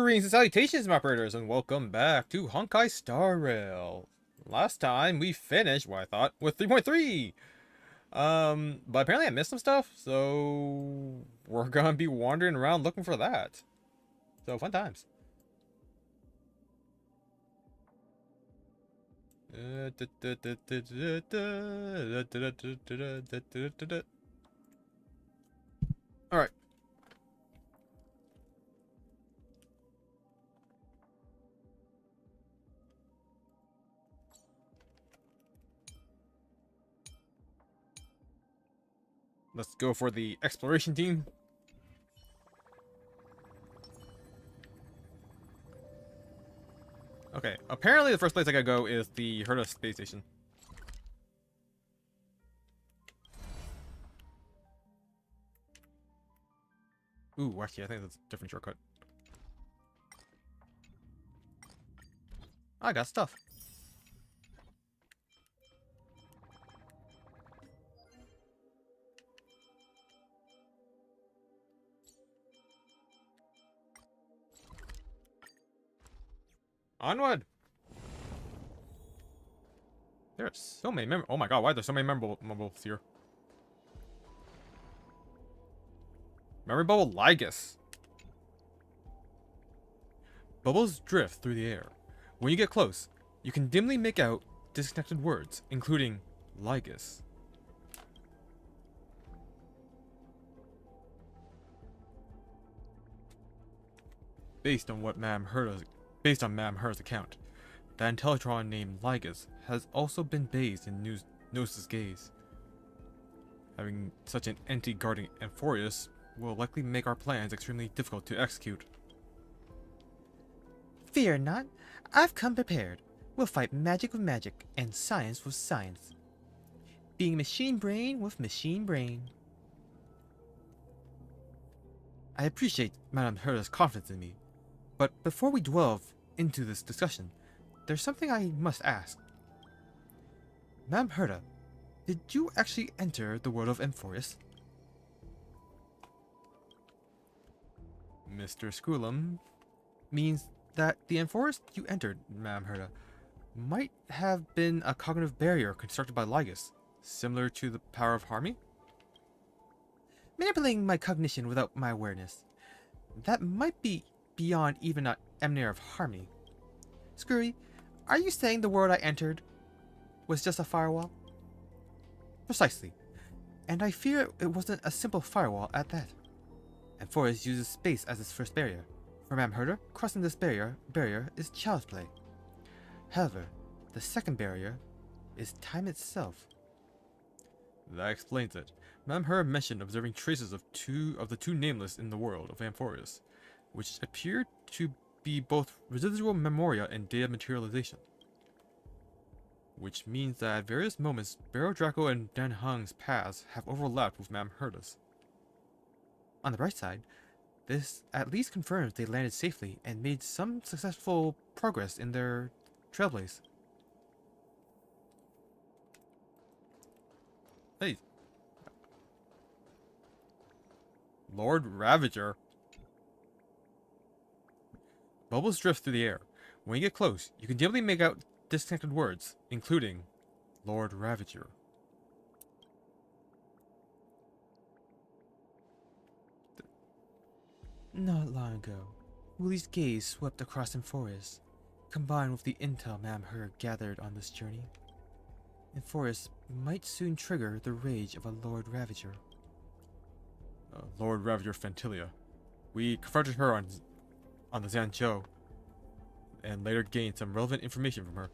Greetings and salutations, my operators, and welcome back to Honkai Star Rail. Last time we finished what I thought with 3.3. But apparently I missed some stuff, so we're gonna be wandering around looking for that. So fun times. All right. Let's go for the exploration team. Okay, apparently the first place I gotta go is the Herta space station. Ooh, actually, I think that's a different shortcut. I got stuff. Onward! There are so many oh my god, why are there so many memorables here? Memory bubble Lygus. Bubbles drift through the air. When you get close, you can dimly make out disconnected words, including Lygus. Based on Ma'am Herta's account, the Intellitron named Lygus has also been bathed in Gnosis gaze. Having such an entity guarding Amphorius will likely make our plans extremely difficult to execute. Fear not, I've come prepared. We'll fight magic with magic, and science with science. Being machine brain with machine brain. I appreciate Madame Herta's confidence in me, but before we delve into this discussion, there's something I must ask. Madame Herta, did you actually enter the world of Amphorius? Mr. Sculum means that the Amphorius you entered, Madame Herta, might have been a cognitive barrier constructed by Lygus, similar to the power of Harmony? Manipulating my cognition without my awareness. That might be beyond even an emanator of harmony. Screwy, are you saying the world I entered was just a firewall? Precisely. And I fear it wasn't a simple firewall at that. Amphorius uses space as its first barrier. For Madame Herta, crossing this barrier is child's play. However, the second barrier is time itself. That explains it. Madame Herta mentioned observing traces of the two nameless in the world of Amphorius, which appeared to be both residual memoria and data materialization. Which means that at various moments, Barrow Draco and Dan Hung's paths have overlapped with Madame Herta's. On the bright side, this at least confirms they landed safely and made some successful progress in their trailblaze. Hey. Lord Ravager. Bubbles drift through the air. When you get close, you can dimly make out disconnected words, including Lord Ravager. Not long ago, Woolie's gaze swept across Amphorius, combined with the intel Madame Herta gathered on this journey. Amphorius might soon trigger the rage of a Lord Ravager. Lord Ravager Fantilia. We confronted her on the Zanzhou, and later gained some relevant information from her.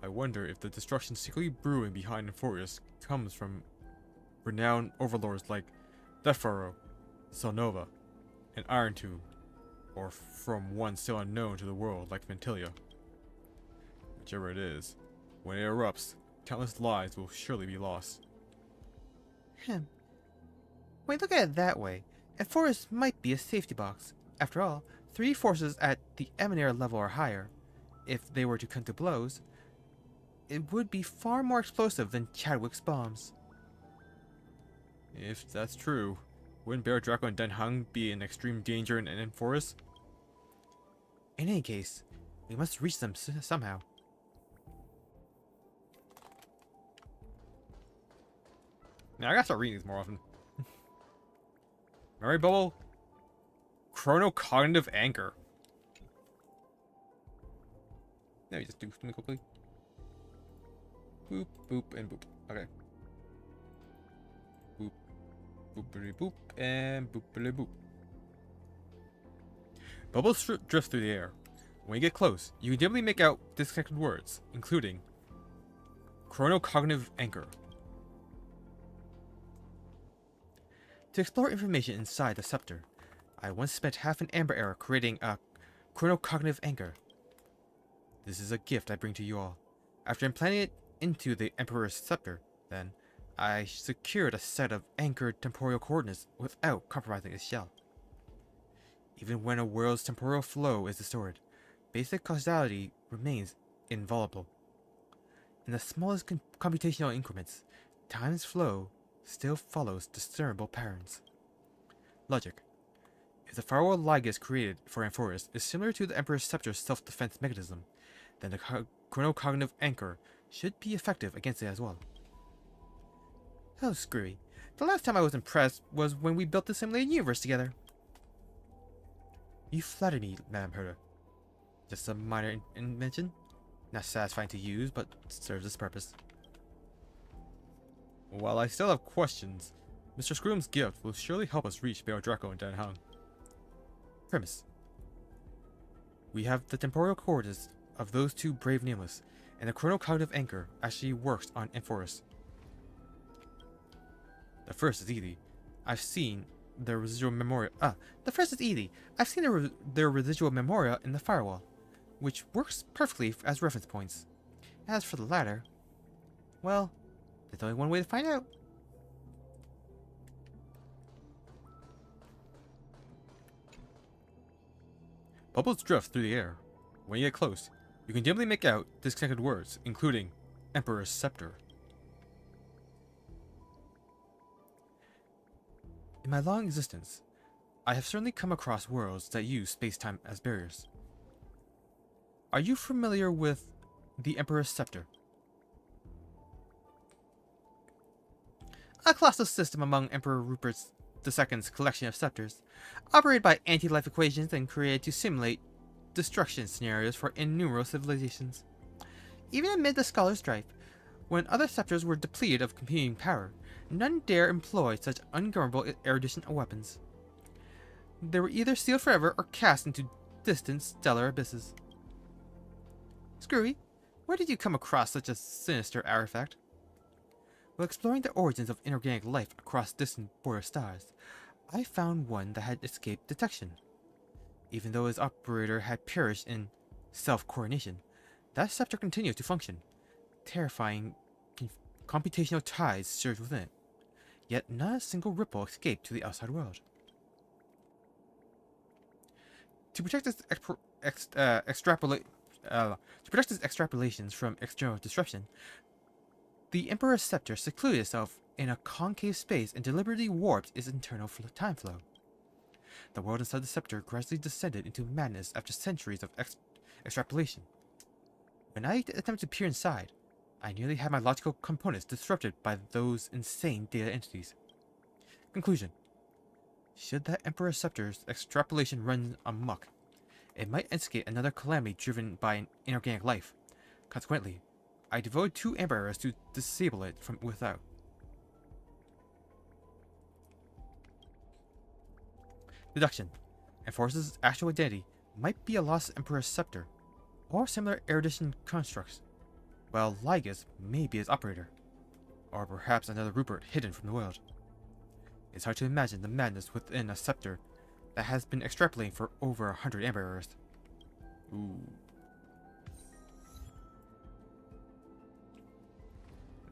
I wonder if the destruction secretly brewing behind Amphorius comes from renowned overlords like Defaro, Selnova, and Iron Tomb, or from one still unknown to the world like Fantilia. Whichever it is, when it erupts, countless lives will surely be lost. When you look at it that way, Amphorius might be a safety box. After all, 3 forces at the emanator level or higher. If they were to come to blows, it would be far more explosive than Chadwick's bombs. If that's true, wouldn't Bear Draco and Den Hung be in extreme danger in Amphorius? In any case, we must reach them somehow. Now I gotta start reading these more often. Memory bubble. Chronocognitive anchor. Let me just do something quickly. Boop, boop, and boop. Okay. Boop, boopity boop, and boopity boop. Bubbles drift through the air. When you get close, you can dimly make out disconnected words, including chronocognitive anchor. To explore information inside the scepter, I once spent half an amber era creating a chronocognitive anchor. This is a gift I bring to you all. After implanting it into the Emperor's scepter, then, I secured a set of anchored temporal coordinates without compromising its shell. Even when a world's temporal flow is distorted, basic causality remains inviolable. In the smallest computational increments, time's flow still follows discernible patterns. Logic. If the firewall Ligas created for Amphoris is similar to the Emperor's Scepter's self-defense mechanism, then the chronocognitive anchor should be effective against it as well. Oh, screwy. The last time I was impressed was when we built the simulated universe together. You flatter me, Madame Herta. Just a minor invention. Not satisfying to use, but serves its purpose. While I still have questions, Mr. Scroom's gift will surely help us reach Bail Draco and Dan Hang. Premise. We have the temporal coordinates of those two brave nameless, and the chronocognitive anchor actually works on Amphoris. The first is easy. I've seen their residual memoria. The first is easy. I've seen their residual memoria in the firewall, which works perfectly as reference points. As for the latter, well, there's only one way to find out. Bubbles drift through the air. When you get close, you can dimly make out disconnected words, including Emperor's Scepter. In my long existence, I have certainly come across worlds that use space-time as barriers. Are you familiar with the Emperor's Scepter? A colossal system among Emperor Rupert II's collection of scepters, operated by anti-life equations and created to simulate destruction scenarios for innumerable civilizations. Even amid the scholar's strife, when other scepters were depleted of computing power, none dare employ such ungovernable erudition of weapons. They were either sealed forever or cast into distant stellar abysses. Screwy, where did you come across such a sinister artifact? While exploring the origins of inorganic life across distant border stars, I found one that had escaped detection. Even though its operator had perished in self-coronation, that scepter continued to function. Terrifying computational tides surged within it, yet not a single ripple escaped to the outside world. To protect its extrapolations from external disruption, the Emperor's Scepter secluded itself in a concave space and deliberately warped its internal time flow. The world inside the scepter gradually descended into madness after centuries of extrapolation. When I attempted to peer inside, I nearly had my logical components disrupted by those insane data entities. Conclusion. Should that Emperor's Scepter's extrapolation run amok, it might instigate another calamity driven by an inorganic life. Consequently, I devoted 2 amber arrows to disable it from without. Deduction. Enforce's actual identity might be a lost Emperor's Scepter, or similar erudition constructs, while Ligas may be its operator, or perhaps another Rupert hidden from the world. It's hard to imagine the madness within a scepter that has been extrapolating for over 100 amber arrows. Ooh.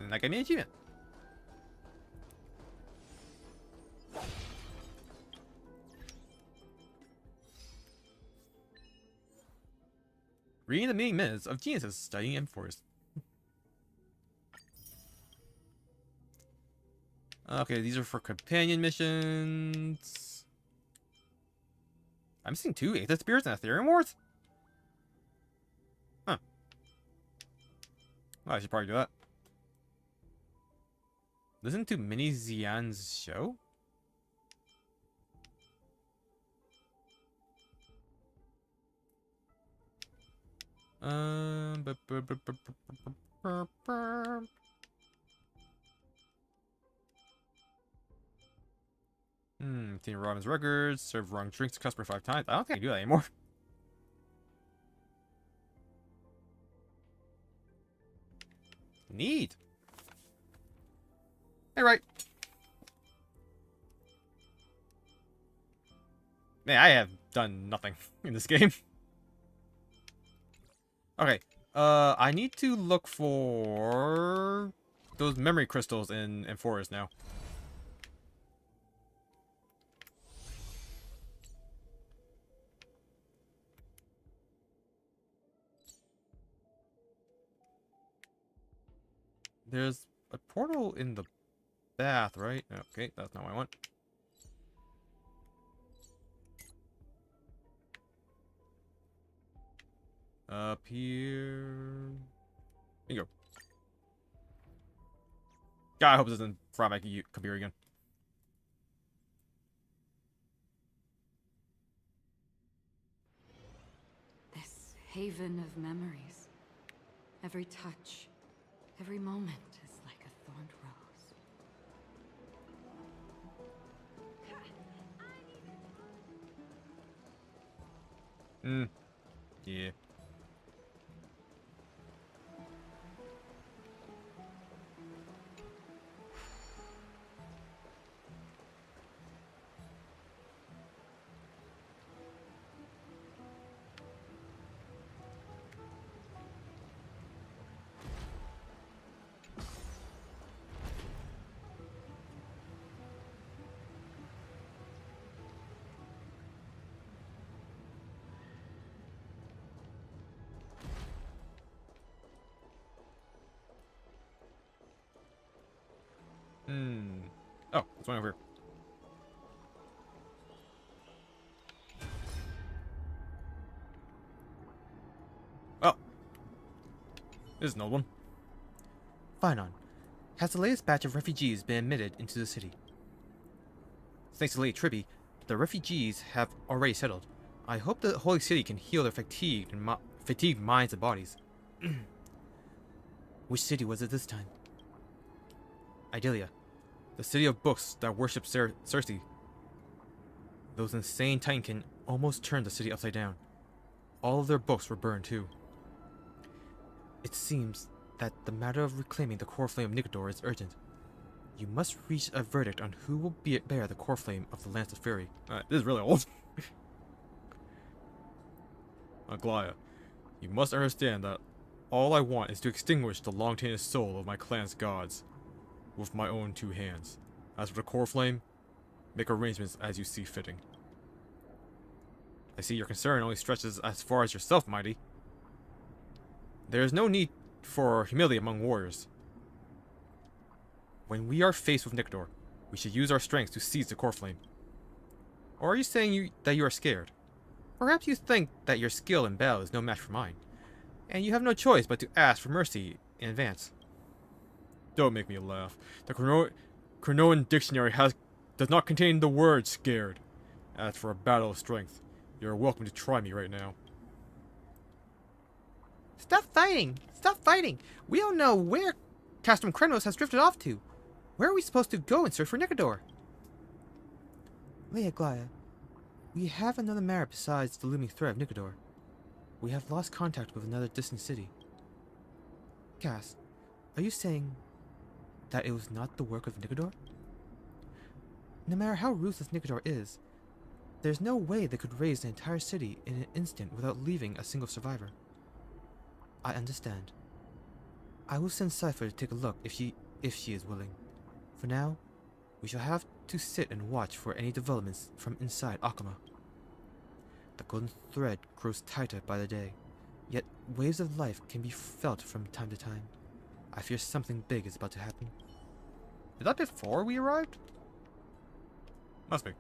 And that gave me an achievement. Reading the meeting minutes of geniuses studying M4s. Okay, these are for companion missions. I'm seeing 2 Aether Spirits and Ethereum Wars? I should probably do that. Listen to Mini Xian's show? Team Robin's records, serve wrong drinks to customer 5 times. I don't think I can do that anymore. Neat. Hey, right. Man, I have done nothing in this game. Okay. I need to look for those memory crystals in Forest now. There's a portal in the bath, right? Okay, that's not what I want. Up here. There you go. God, I hope this doesn't fry my computer again. This haven of memories. Every touch, every moment is like a thorned rose. Yeah. Oh, it's one over here. Oh. This is an old one. Finon, has the latest batch of refugees been admitted into the city? Thanks to Lady Tribby, the refugees have already settled. I hope the Holy City can heal their fatigued minds and bodies. Which city was it this time? Idalia, the city of books that worship Circe. Those insane Titankin almost turned the city upside down. All of their books were burned too. It seems that the matter of reclaiming the core flame of Nigador is urgent. You must reach a verdict on who will bear the core flame of the Lance of Fury. This is really old. Aglaya, you must understand that all I want is to extinguish the long-tainted soul of my clan's gods with my own 2 hands. As for the core flame, make arrangements as you see fitting. I see your concern only stretches as far as yourself, Mighty. There is no need for humility among warriors. When we are faced with Nigador, we should use our strength to seize the core flame. Or are you saying that you are scared? Perhaps you think that your skill in battle is no match for mine, and you have no choice but to ask for mercy in advance. Don't make me laugh. The Cronoan dictionary does not contain the word scared. As for a battle of strength, you are welcome to try me right now. Stop fighting! Stop fighting! We don't know where Castrum Krenos has drifted off to. Where are we supposed to go in search for Nigador? Leia Glaya, we have another matter besides the looming threat of Nigador. We have lost contact with another distant city. Cass, are you saying that it was not the work of Nigador? No matter how ruthless Nigador is, there's no way they could raise the entire city in an instant without leaving a single survivor. I understand. I will send Cypher to take a look if she is willing. For now, we shall have to sit and watch for any developments from inside Akama. The golden thread grows tighter by the day, yet waves of life can be felt from time to time. I fear something big is about to happen. Is that before we arrived? Must be.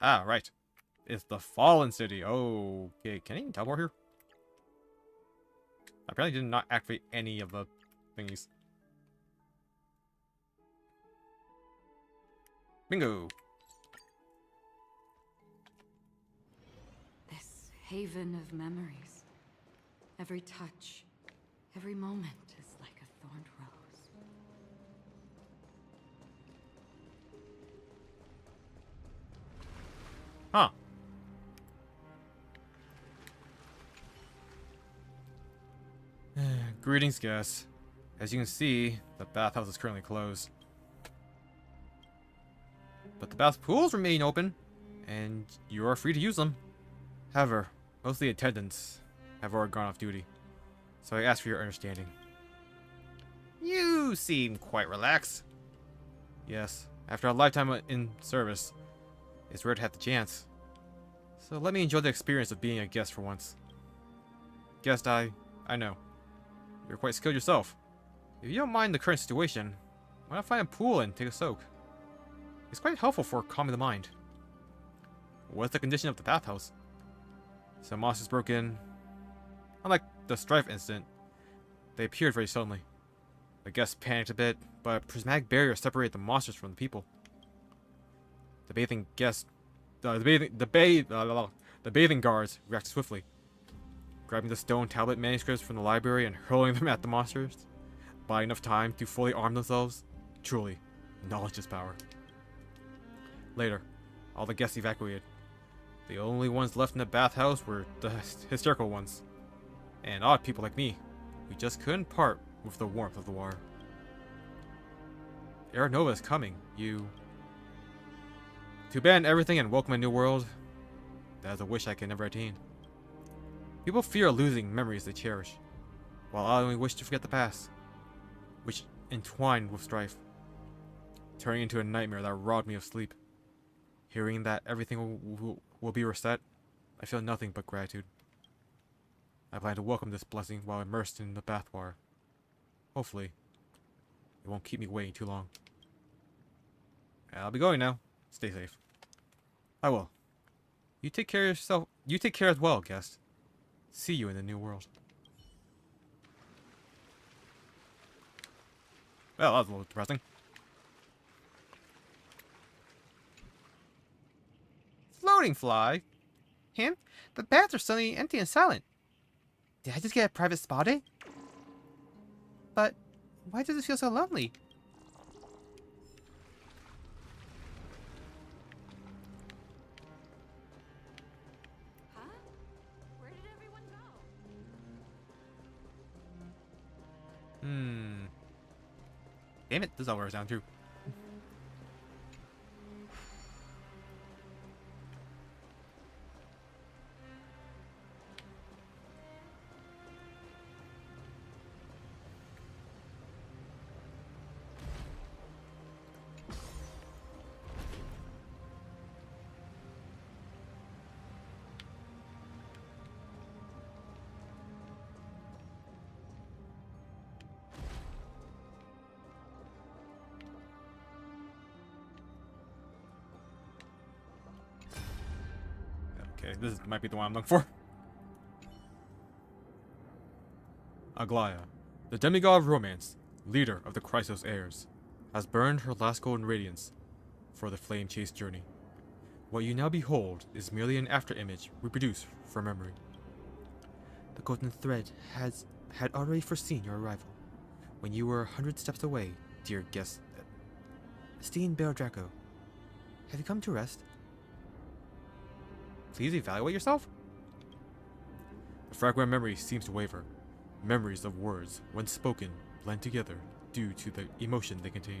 Ah, right. It's the Fallen City. Okay, can he teleport here? Apparently did not activate any of the thingies. Bingo! This haven of memories. Every touch, every moment is like a thorned rose. Huh. Greetings, guests. As you can see, the bathhouse is currently closed. But the bath pools remain open, and you are free to use them. However, most of the attendants have already gone off duty, so I ask for your understanding. You seem quite relaxed. Yes, after a lifetime in service, it's rare to have the chance. So let me enjoy the experience of being a guest for once. Guest, I know. You're quite skilled yourself. If you don't mind the current situation, why not find a pool and take a soak? It's quite helpful for calming the mind. What's the condition of the bathhouse? Some monsters broke in. Unlike the Strife incident, they appeared very suddenly. The guests panicked a bit, but a prismatic barrier separated the monsters from the people. The bathing guards reacted swiftly, grabbing the stone tablet manuscripts from the library and hurling them at the monsters. By enough time to fully arm themselves. Truly, knowledge is power. Later, all the guests evacuated. The only ones left in the bathhouse were the hysterical ones. And odd people like me, who just couldn't part with the warmth of the water. Era Nova is coming. To ban everything and welcome a new world, that is a wish I can never attain. People fear losing memories they cherish, while I only wish to forget the past, which entwined with strife, turning into a nightmare that robbed me of sleep. Hearing that everything will be reset, I feel nothing but gratitude. I plan to welcome this blessing while immersed in the bathwater. Hopefully, it won't keep me waiting too long. I'll be going now. Stay safe. I will. You take care of yourself. You take care as well, guest. See you in the new world. Well, that was a little depressing. Floating fly? Him? The baths are suddenly empty and silent. Did I just get a private spa day? But why does it feel so lonely? Huh? Where did everyone go? Damn it, this is all where it's down to. Okay, this might be the one I'm looking for. Aglaya, the demigod of romance, leader of the Chrysos heirs, has burned her last golden radiance for the flame chase journey. What you now behold is merely an afterimage reproduced from memory. The golden thread had already foreseen your arrival, when you were 100 steps away, dear guest. Esteemed Baron Draco, have you come to rest? Please evaluate yourself? The fragment memory seems to waver. Memories of words, when spoken, blend together due to the emotion they contain.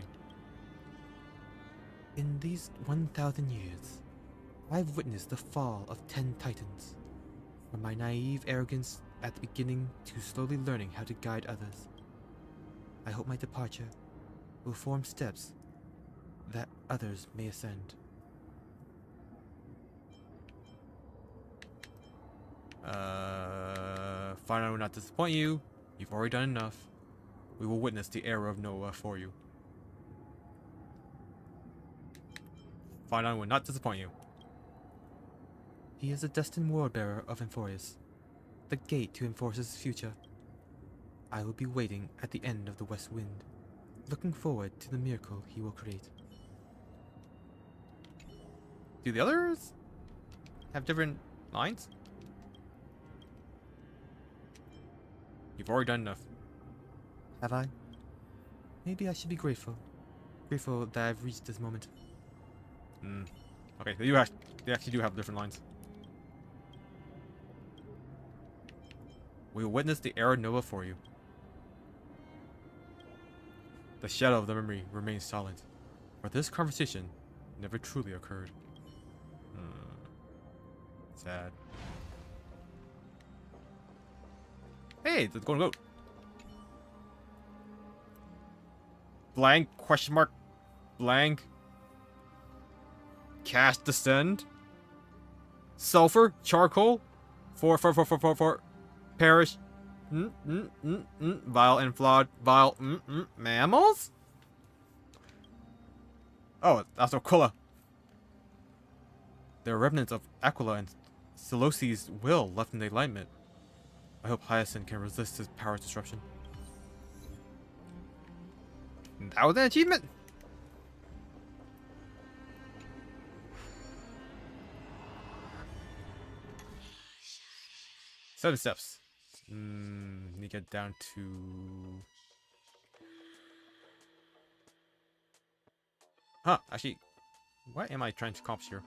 In these 1,000 years, I've witnessed the fall of 10 titans. From my naive arrogance at the beginning to slowly learning how to guide others. I hope my departure will form steps that others may ascend. Find out will not disappoint you. You've already done enough. We will witness the era of Noah for you. Find out will not disappoint you. He is the destined world-bearer of Enforius, the gate to Enforce's future. I will be waiting at the end of the West Wind, looking forward to the miracle he will create. Do the others have different lines? You've already done enough. Have I? Maybe I should be grateful. Grateful that I've reached this moment. Okay, they actually do have different lines. We will witness the era nova for you. The shadow of the memory remains silent, for this conversation never truly occurred. Sad. Hey, the golden goat. Blank, question mark, blank. Cast descend. Sulfur, charcoal. 4. Perish. Vile and flawed. Vile. Mammals? Oh, that's Aquila. There are remnants of Aquila and Seleucus' will left in the alignment. I hope Hyacinth can resist his power disruption. That was an achievement! 7 steps. Need to get down to... Huh, actually, what am I trying to accomplish here?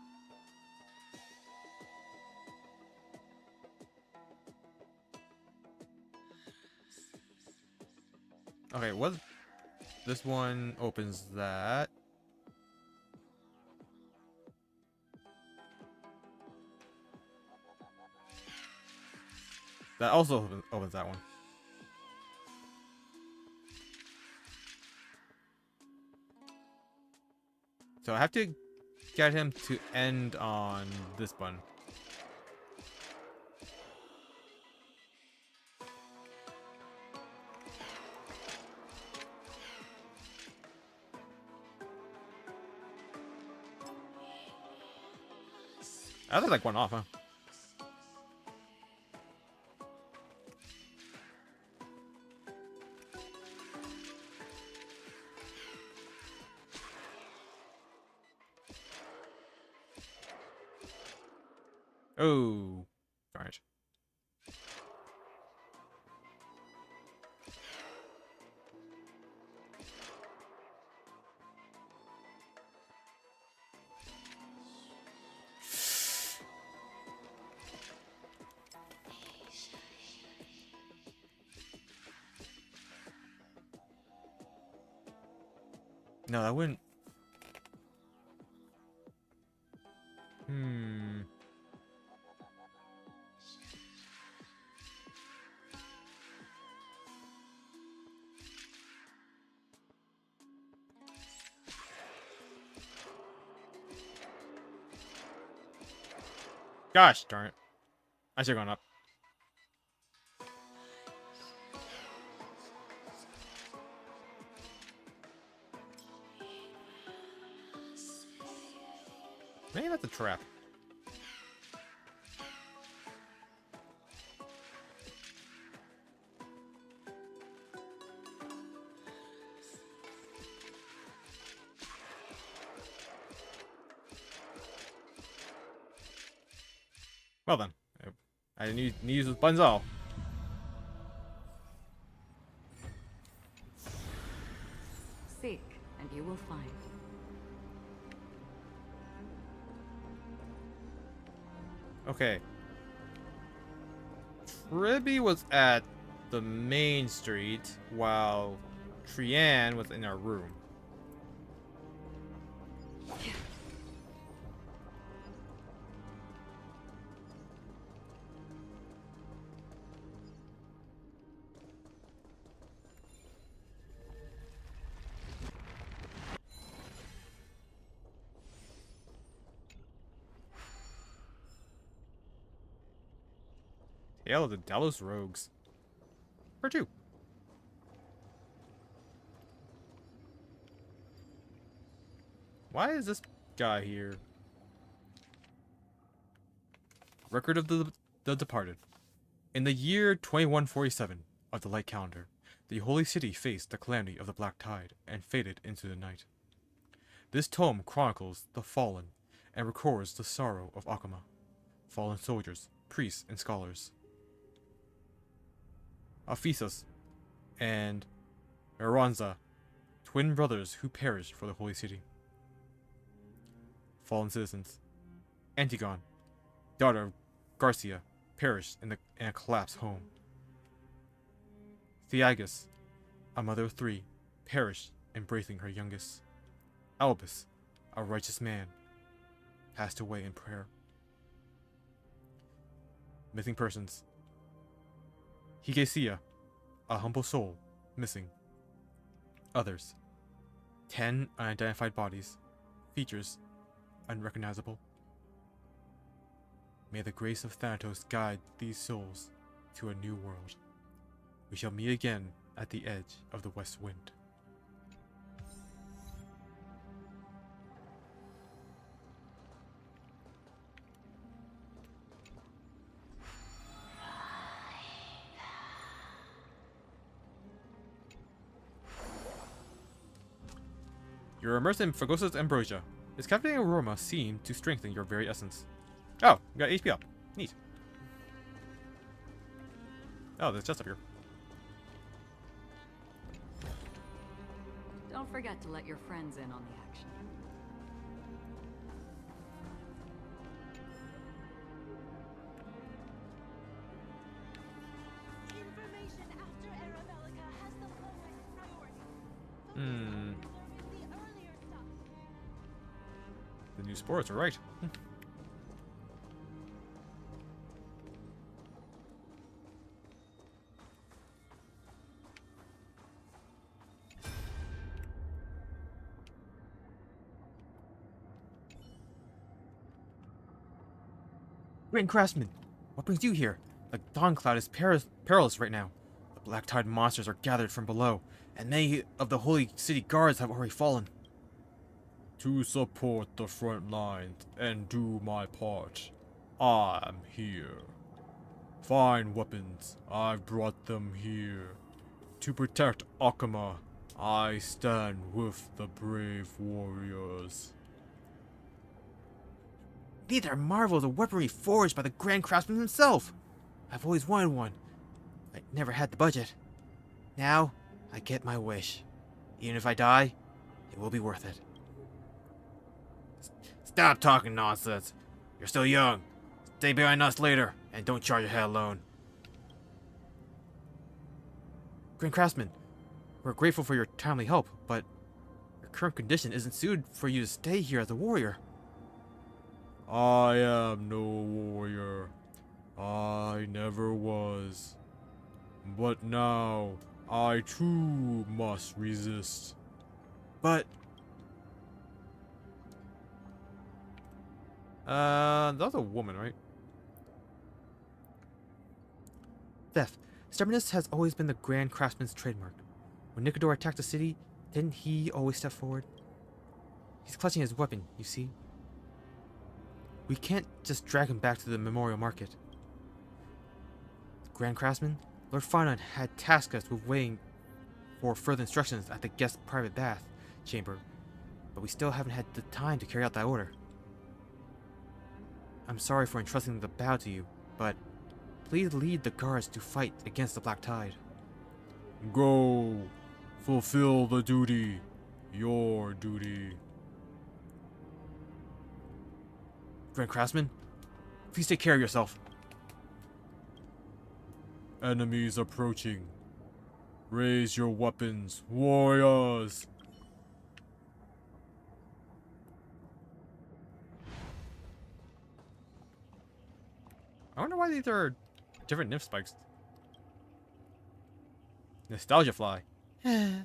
Okay, what? This one opens that. That also opens that one. So I have to get him to end on this button. I think like one off, huh? Oh, darn it. No, that wouldn't. Gosh darn it. I should have gone up. Maybe that's a trap. Well then, I need to use those buttons all. Seek, and you will find. Okay. Tribby was at the main street while Trian was in our room. Tale of the Delos Rogues. Part 2. Why is this guy here? Record of the departed. In the year 2147 of the light calendar, the holy city faced the calamity of the black tide and faded into the night. This tome chronicles the fallen and records the sorrow of Akuma, fallen soldiers, priests, and scholars. Aphisus and Eranza, twin brothers who perished for the holy city. Fallen citizens. Antigone, daughter of Garcia, perished in a collapsed home. Theagus, a mother of 3, perished embracing her youngest. Albus, a righteous man, passed away in prayer. Missing persons. Higesia, a humble soul, missing. Others. 10 unidentified bodies. Features unrecognizable. May the grace of Thanatos guide these souls to a new world. We shall meet again at the edge of the west wind. You're immersed in Fagosa's ambrosia. Its captivating aroma seemed to strengthen your very essence. Oh, you got HP up. Neat. Oh, there's just up here. Don't forget to let your friends in on the action. Information after Arabelica has the lowest priority. Hmm. The earlier stuff. The new sports are right. Grand Craftsman, what brings you here? The dawn cloud is perilous right now. The black tide monsters are gathered from below, and many of the holy city guards have already fallen. To support the front lines and do my part, I'm here. Fine weapons, I've brought them here. To protect Akuma, I stand with the brave warriors. These are marvels of weaponry forged by the Grand Craftsman himself. I've always wanted one. I never had the budget. Now, I get my wish. Even if I die, it will be worth it. Stop talking nonsense. You're still young. Stay behind us later, and don't charge your head alone. Grand Craftsman, we're grateful for your timely help, but your current condition isn't suited for you to stay here as a warrior. I am no warrior. I never was. But now, I too must resist. But... that's a woman, right? Theft. Stubbornness has always been the Grand Craftsman's trademark. When Nicodor attacked the city, didn't he always step forward? He's clutching his weapon, you see. We can't just drag him back to the memorial market. Grand Craftsman, Lord Fanon had tasked us with waiting for further instructions at the guest private bath chamber, but we still haven't had the time to carry out that order. I'm sorry for entrusting the battle to you, but please lead the guards to fight against the Black Tide. Go. Fulfill the duty. Your duty. Grand Craftsman, please take care of yourself. Enemies approaching. Raise your weapons, warriors. I wonder why these are different nymph spikes. Nostalgia fly. How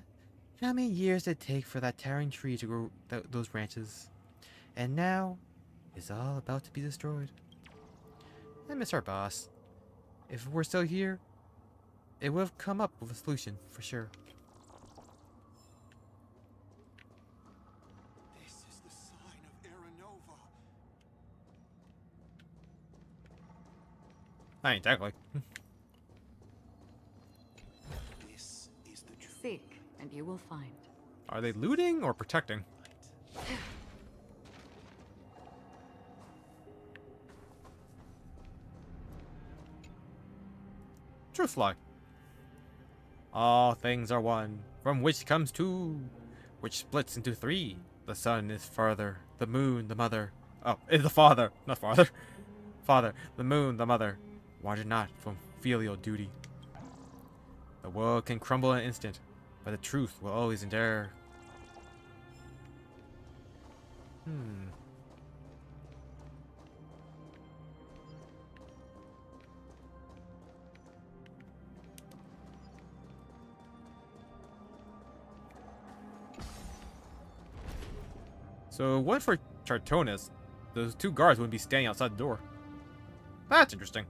many years did it take for that towering tree to grow those branches? And now, it's all about to be destroyed. I miss our boss. If we're still here, it would have come up with a solution, for sure. This is the sign of Aranova. I ain't exactly. This is the truth. Seek, and you will find. Are they looting or protecting? Truth lie. All things are one, from which comes two, which splits into three. The sun is farther, the moon the mother. Oh, is the father, not father. Father, the moon the mother. Wander not from filial duty. The world can crumble in an instant, but the truth will always endure. So, what for Chartonis? Those two guards wouldn't be standing outside the door. That's interesting.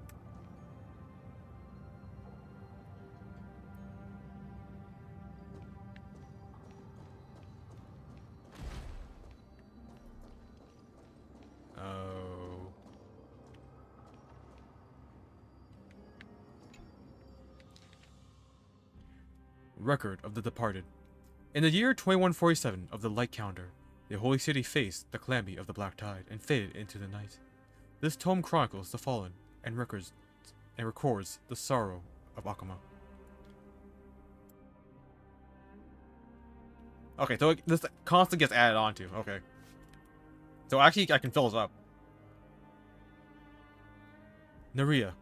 Oh. Record of the Departed. In the year 2147 of the Light Calendar, the Holy City faced the calamity of the Black Tide and faded into the night. This tome chronicles the fallen and records the sorrow of Akuma. Okay, so this constantly gets added on to. Okay. So actually, I can fill this up. Naria,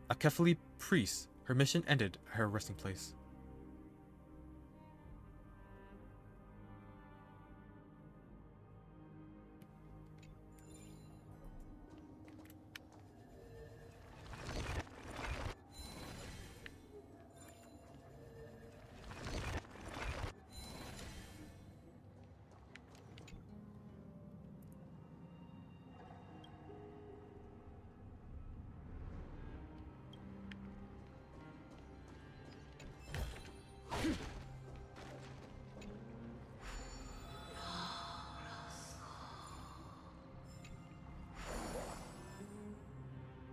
a Kefali priest, her mission ended at her resting place.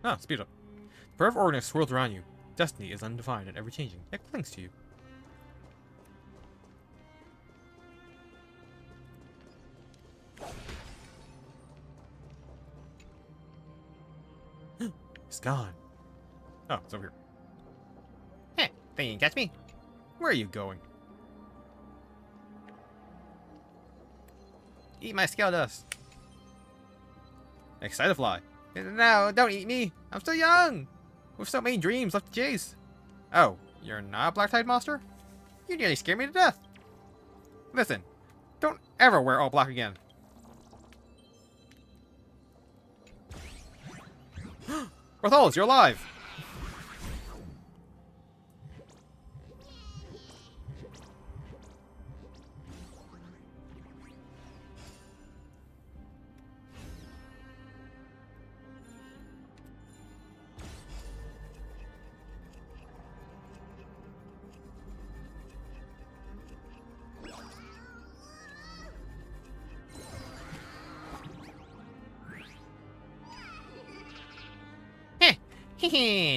Ah, speed up. The prayer of organics swirls around you. Destiny is undefined and ever-changing. It clings to you. It's gone. Oh, it's over here. Heh, think you can catch me? Where are you going? Eat my scale dust. Excited fly. No, don't eat me. I'm still young. With so many dreams left to chase. Oh, you're not a black tide monster? You nearly scared me to death. Listen, don't ever wear all black again. Bartholus, you're alive.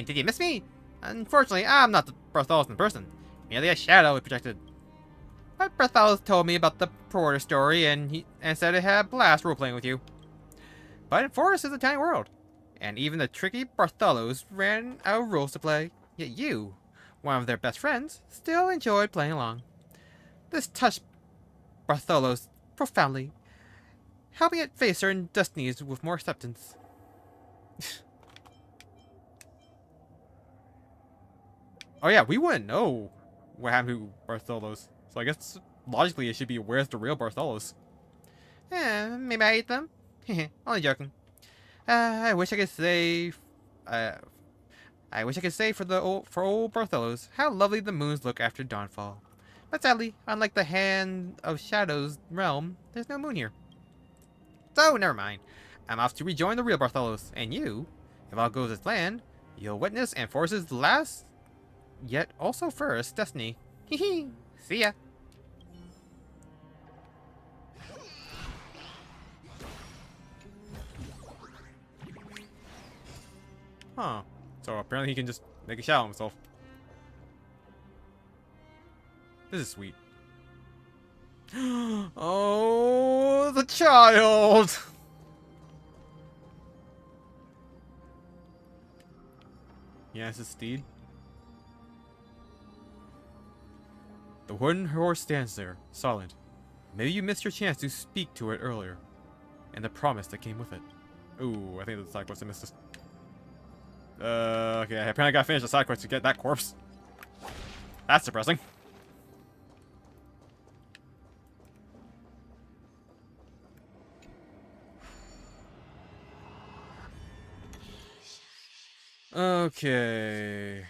Did you miss me? Unfortunately, I'm not the Bartholus in person. Merely a shadow we projected. But Bartholus told me about the Porter story and said it had a blast role-playing with you. But in Forest is a tiny world. And even the tricky Bartholus ran out of rules to play. Yet you, one of their best friends, still enjoyed playing along. This touched Bartholus profoundly, helping it face certain destinies with more acceptance. Oh yeah, we wouldn't know what happened to Bartholus. So I guess logically it should be where's the real Bartholus. Maybe I ate them. Only joking. I wish I could say for old Bartholus how lovely the moons look after dawnfall. But sadly, unlike the Hand of Shadows realm, there's no moon here. So never mind. I'm off to rejoin the real Bartholus, and you, if all goes as planned, you'll witness Enforce's last yet also first destiny. Hehe. See ya. Huh. So apparently he can just make a shadow himself. This is sweet. Oh, the child! Yes, his steed. The wooden horse stands there, silent. Maybe you missed your chance to speak to it earlier. And the promise that came with it. Ooh, I think that's the side quest I missed this. Okay, I apparently gotta finish the side quest to get that corpse. That's depressing. Okay.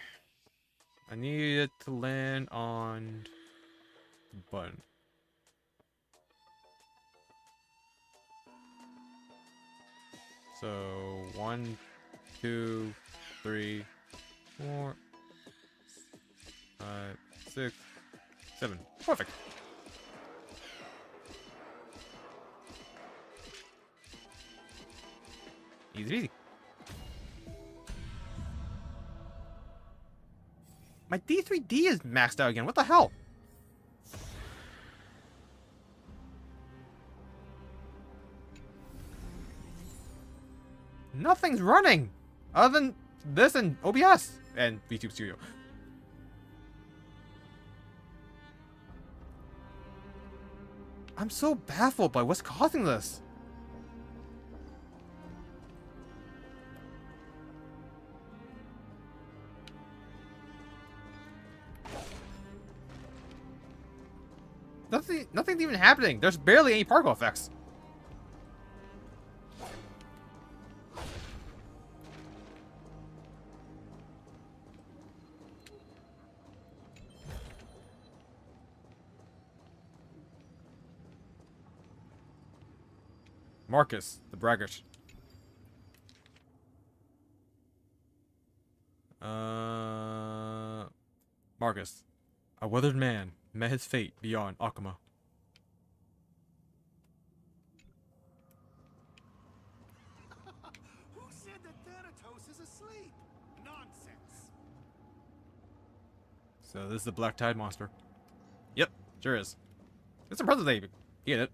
I need it to land on the button. So 1, 2, 3, 4, 5, 6, 7. Perfect. Easy peasy. My D3D is maxed out again. What the hell? Nothing's running other than this and OBS and VTube Studio. I'm so baffled by what's causing this. Nothing's even happening. There's barely any particle effects. Marcus, the braggart. Marcus, a weathered man, met his fate beyond Akuma. Who said that Thanatos is asleep? Nonsense. So this is the Black Tide monster. Yep, sure is. It's impressive they get it.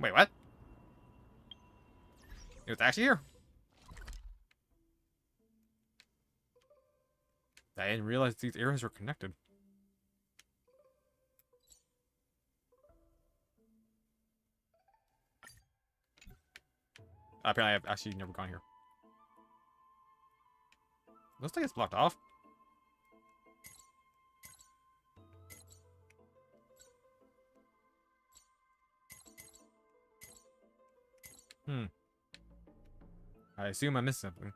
Wait, what? It was actually here. I didn't realize these areas were connected. Apparently I've actually never gone here. Looks like it's blocked off. I assume I missed something.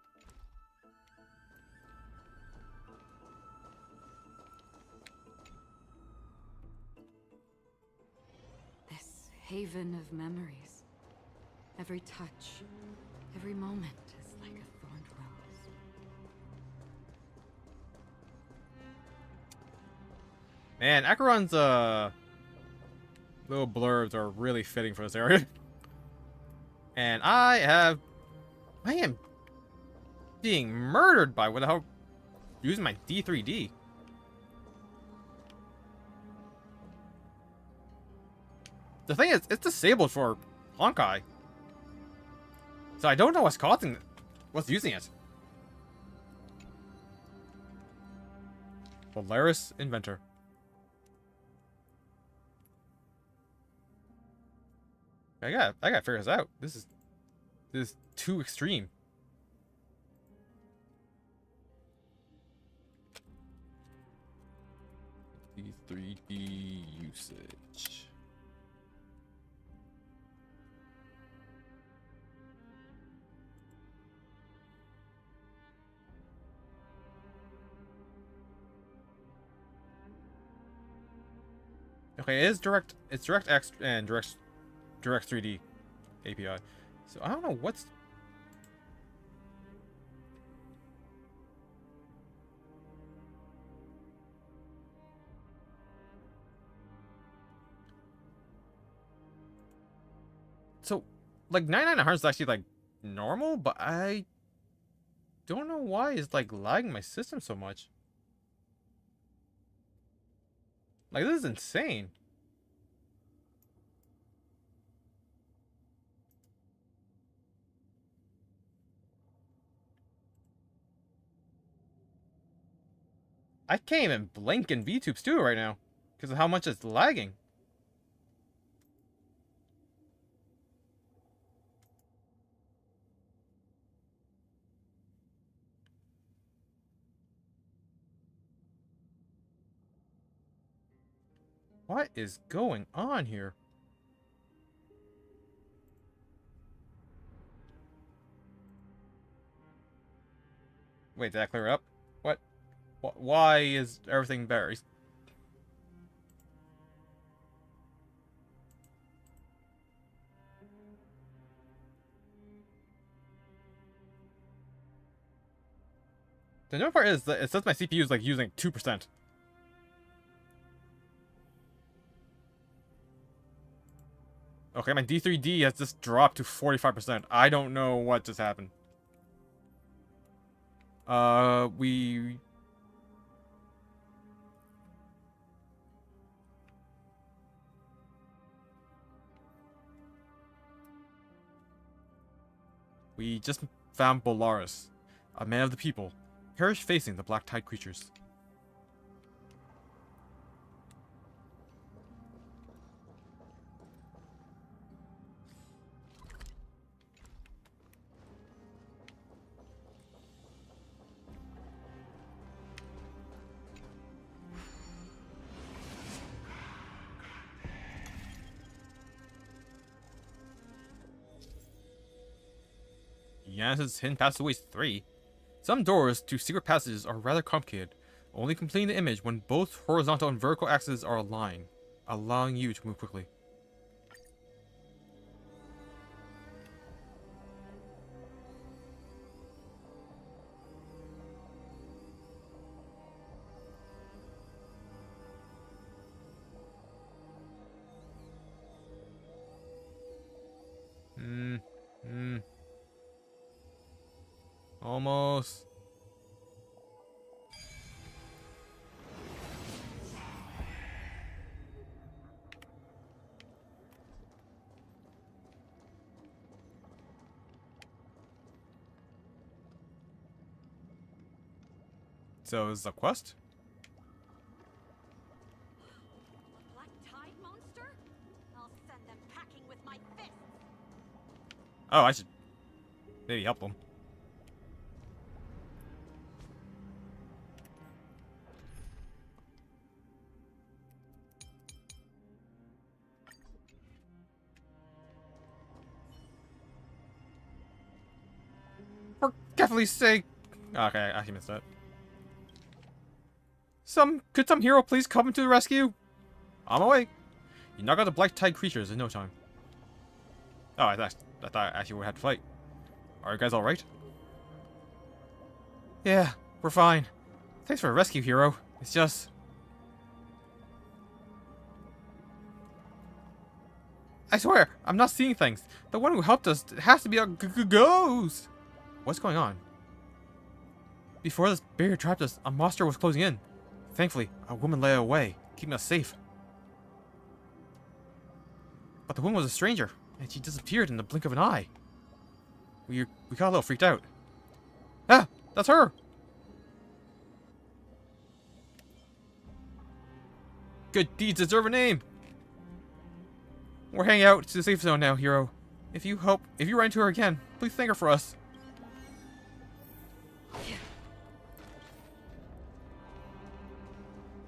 This haven of memories. Every touch, every moment is like a thorned rose. Man, Acheron's little blurbs are really fitting for this area. And I am being murdered by what the hell? Using my D3D. The thing is, it's disabled for Honkai. So I don't know what's causing it. What's using it? Polaris Inventor. I gotta figure this out. This is too extreme. D3D usage. Okay, it is direct. It's DirectX and Direct 3D API. So I don't know what's. So, like 99 Hz is actually like normal, but I don't know why it's like lagging my system so much. Like this is insane. I can't even blink in VTube Studio right now because of how much it's lagging. What is going on here? Wait, did that clear up? What? Why is everything better? The annoying part is that it says my CPU is like using 2%. Okay, my D3D has just dropped to 45%. I don't know what just happened. We... We just found Bolaris, a man of the people, perished facing the black tide creatures. Yanis' Hidden Passageways 3. Some doors to secret passages are rather complicated, only completing the image when both horizontal and vertical axes are aligned, allowing you to move quickly. Almost. So is the quest? Black Tide monster? I'll send them packing with my fists. Oh, I should maybe help them. For Kevin's sake. Okay, I actually missed that. Could some hero please come to the rescue? On my way. You knock out the black tide creatures in no time. Oh, I thought actually we had to fight. Are you guys all right? Yeah, we're fine. Thanks for the rescue, hero. It's just... I swear, I'm not seeing things. The one who helped us has to be a ghost. What's going on? Before this barrier trapped us, a monster was closing in. Thankfully, a woman led away, keeping us safe. But the woman was a stranger, and she disappeared in the blink of an eye. We got a little freaked out. Ah, that's her! Good deeds deserve a name! We're heading out to the safe zone now, hero. If you run into her again, please thank her for us.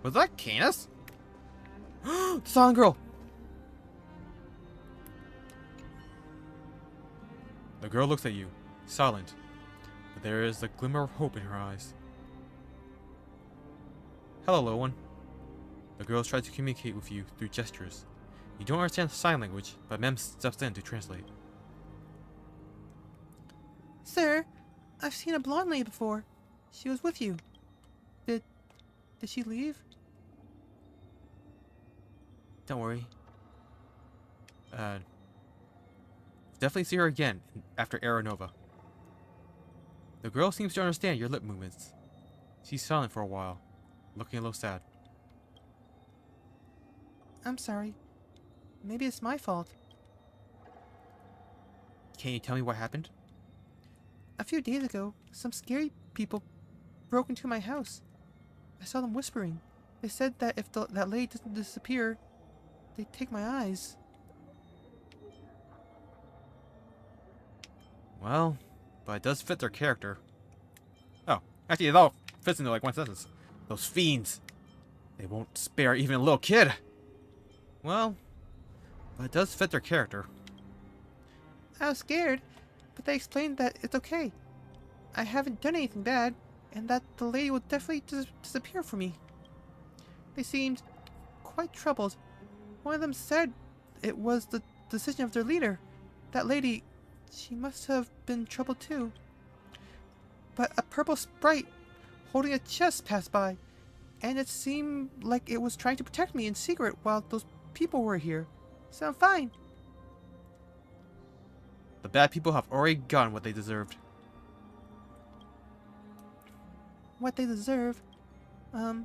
Was that Canis? The silent girl! The girl looks at you, silent, but there is a glimmer of hope in her eyes. Hello, little one. The girls try to communicate with you through gestures. You don't understand sign language, but Mem steps in to translate. Sir, I've seen a blonde lady before. She was with you. Did she leave? Don't worry. Definitely see her again after Era Nova. The girl seems to understand your lip movements. She's silent for a while, looking a little sad. I'm sorry. Maybe it's my fault. Can you tell me what happened? A few days ago, some scary people broke into my house. I saw them whispering. They said that if that lady doesn't disappear, they'd take my eyes. Well, but it does fit their character. Oh, actually it all fits into like one sentence. Those fiends. They won't spare even a little kid. Well, but it does fit their character. I was scared, but they explained that it's okay. I haven't done anything bad, and that the lady will definitely disappear for me. They seemed quite troubled. One of them said it was the decision of their leader. That lady, she must have been troubled too. But a purple sprite holding a chest passed by, and it seemed like it was trying to protect me in secret while those people were here. So I'm fine. The bad people have already gotten what they deserved. What they deserve. Now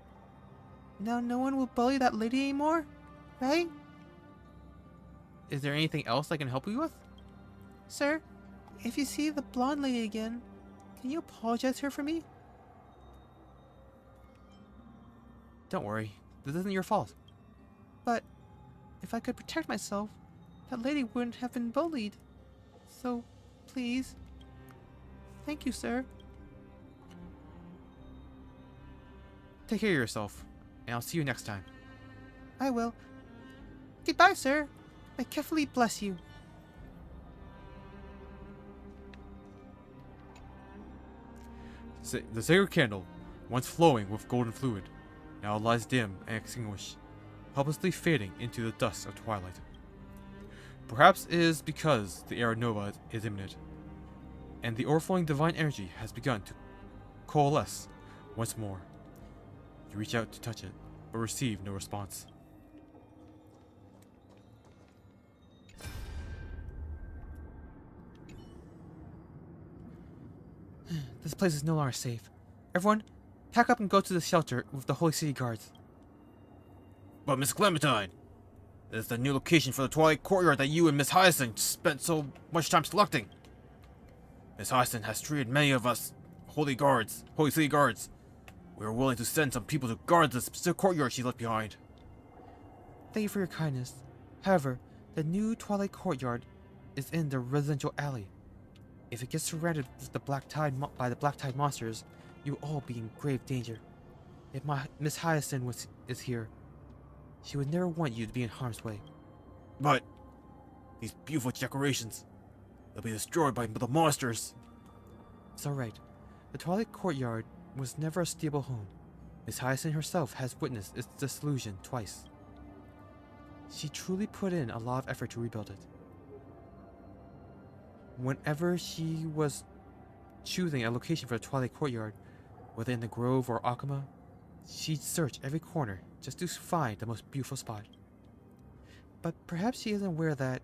no one will bully that lady anymore, right? Is there anything else I can help you with? Sir, if you see the blonde lady again, can you apologize to her for me? Don't worry, this isn't your fault. But if I could protect myself, that lady wouldn't have been bullied. So, please. Thank you, sir. Take care of yourself, and I'll see you next time. I will. Goodbye, sir. May carefully bless you. The sacred candle, once flowing with golden fluid, now lies dim and extinguished, helplessly fading into the dusk of twilight. Perhaps it is because the era nova is imminent, and the overflowing divine energy has begun to coalesce once more. You reach out to touch it, but receive no response. This place is no longer safe. Everyone, pack up and go to the shelter with the Holy City Guards. But Miss Clementine, this is the new location for the Twilight Courtyard that you and Miss Hyacinth spent so much time selecting. Miss Hyacinth has treated many of us Holy City Guards. We are willing to send some people to guard the specific courtyard she left behind. Thank you for your kindness. However, the new Twilight Courtyard is in the residential alley. If it gets surrounded with the by the Black Tide monsters, you will all be in grave danger. If Miss Hyacinth is here, she would never want you to be in harm's way. But these beautiful decorations, they'll be destroyed by the monsters. It's alright. The Twilight Courtyard was never a stable home. Miss Hyacinth herself has witnessed its dissolution twice. She truly put in a lot of effort to rebuild it. Whenever she was choosing a location for the Twilight Courtyard, whether in the Grove or Akuma, she'd search every corner just to find the most beautiful spot. But perhaps she isn't aware that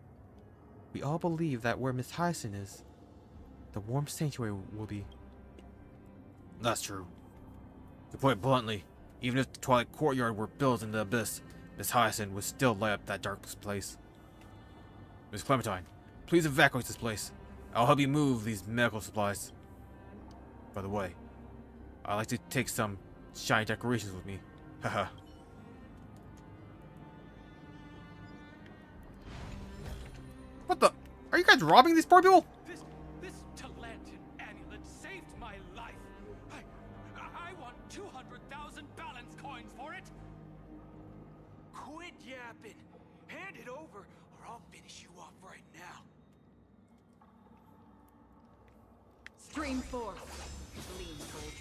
we all believe that where Miss Hyacinth is, the warm sanctuary will be. That's true. To put it bluntly, even if the Twilight Courtyard were built in the abyss, Miss Hyacinth would still light up that dark place. Miss Clementine, please evacuate this place. I'll help you move these medical supplies. By the way, I'd like to take some shiny decorations with me. Haha. What the? Are you guys robbing these poor people? This Talantan amulet saved my life. I want 200,000 balance coins for it. Quit yapping. Hand it over, or I'll finish you off right now. Stream forth. Gleam gold.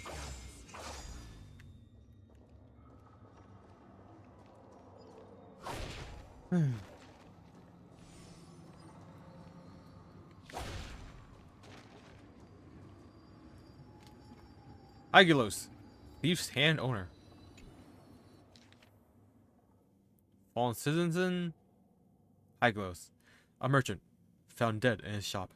Aguilos, thief's hand owner. Fallen citizen. Aguilos, a merchant, found dead in his shop.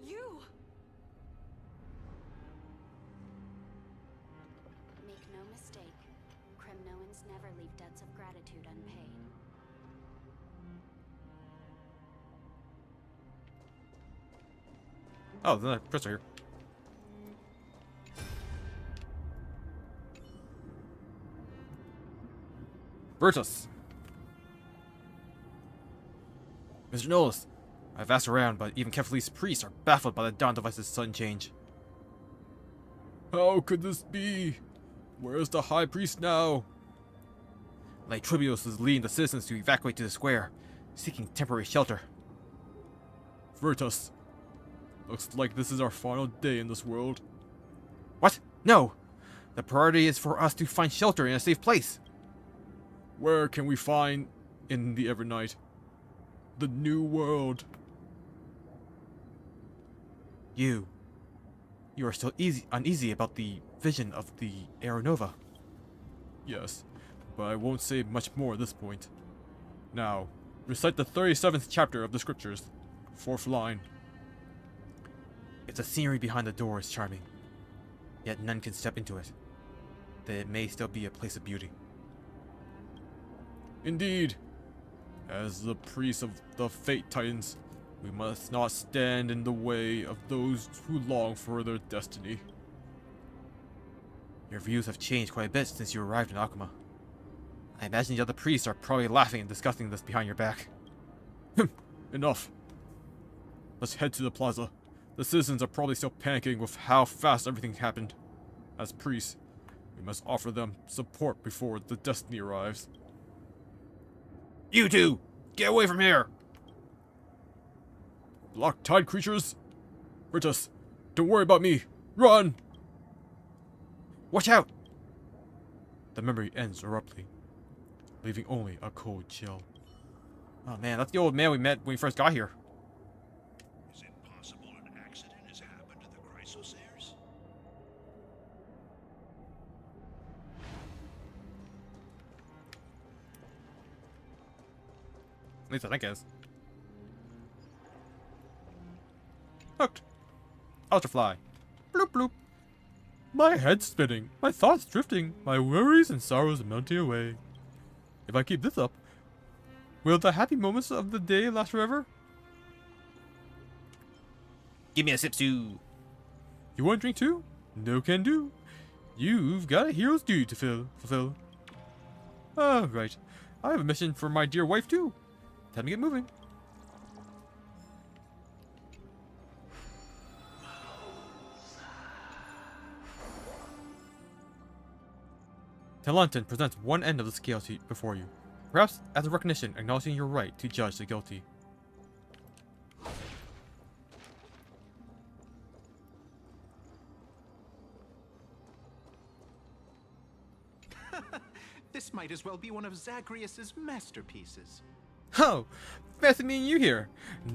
You! Make no mistake, Kremnoans never leave debts of gratitude unpaid. Oh, there's another prisoner here. Virtus! Mr. Knowles, I've asked around, but even Kefali's priests are baffled by the Dawn Device's sudden change. How could this be? Where's the High Priest now? Tribios is leading the citizens to evacuate to the square, seeking temporary shelter. Virtus, looks like this is our final day in this world. What? No! The priority is for us to find shelter in a safe place. Where can we find in the Evernight? The new world. You are still uneasy about the vision of the Aeronova. Yes, but I won't say much more at this point. Now, recite the 37th chapter of the scriptures. 4th line. If the scenery behind the door is charming, yet none can step into it, then it may still be a place of beauty. Indeed. As the priests of the Fate Titans, we must not stand in the way of those who long for their destiny. Your views have changed quite a bit since you arrived in Akuma. I imagine the other priests are probably laughing and discussing this behind your back. Enough. Let's head to the plaza. The citizens are probably still panicking with how fast everything happened. As priests, we must offer them support before the destiny arrives. You two! Get away from here! Black Tide creatures! Virtus, don't worry about me! Run! Watch out! The memory ends abruptly, leaving only a cold chill. Oh man, that's the old man we met when we first got here. Is it possible an accident has happened to the Chrysosairs? At least I think it is. Hooked. Ultrafly. Bloop bloop. My head's spinning, my thoughts drifting, my worries and sorrows melting away. If I keep this up, will the happy moments of the day last forever? Give me a sip, Sue. You want a drink too? No can do. You've got a hero's duty to fulfill. Ah, right. I have a mission for my dear wife too. Time to get moving. Talenton presents one end of the scale before you, perhaps as a recognition acknowledging your right to judge the guilty. This might as well be one of Zagreus's masterpieces. Oh, fancy meeting you here.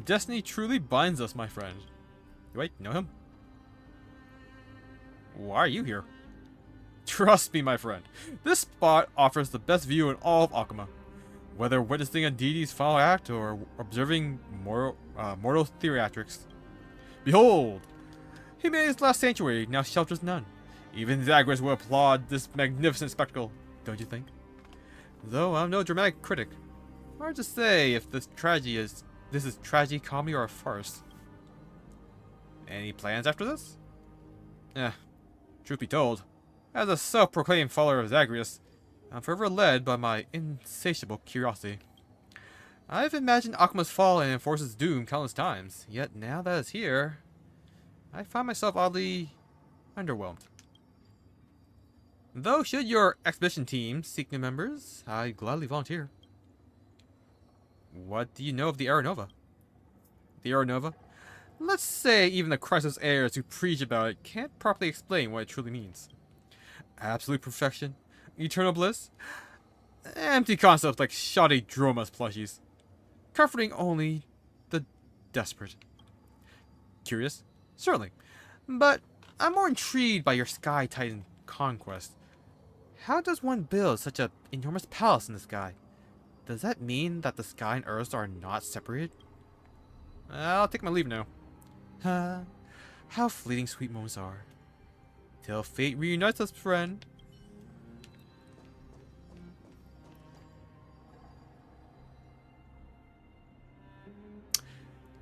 Destiny truly binds us, my friend. Wait, know him? Why are you here? Trust me, my friend. This spot offers the best view in all of Akuma. Whether witnessing a deity's final act or observing mortal theatrics. Behold! He made his last sanctuary, now shelters none. Even Zagreus will applaud this magnificent spectacle, don't you think? Though I'm no dramatic critic. Hard to say if this is tragedy, comedy, or a farce. Any plans after this? Truth be told, as a self-proclaimed follower of Zagreus, I'm forever led by my insatiable curiosity. I've imagined Akuma's fall and Enforce's doom countless times, yet now that it's here, I find myself oddly underwhelmed. Though should your expedition team seek new members, I'd gladly volunteer. What do you know of the Aeronova? The Aeronova? Let's say even the crisis heirs who preach about it can't properly explain what it truly means. Absolute perfection? Eternal bliss? Empty concepts like shoddy Dromas plushies. Comforting only the desperate. Curious? Certainly. But I'm more intrigued by your Sky Titan conquest. How does one build such an enormous palace in the sky? Does that mean that the sky and Earth are not separated? I'll take my leave now. How fleeting sweet moments are. Till fate reunites us, friend.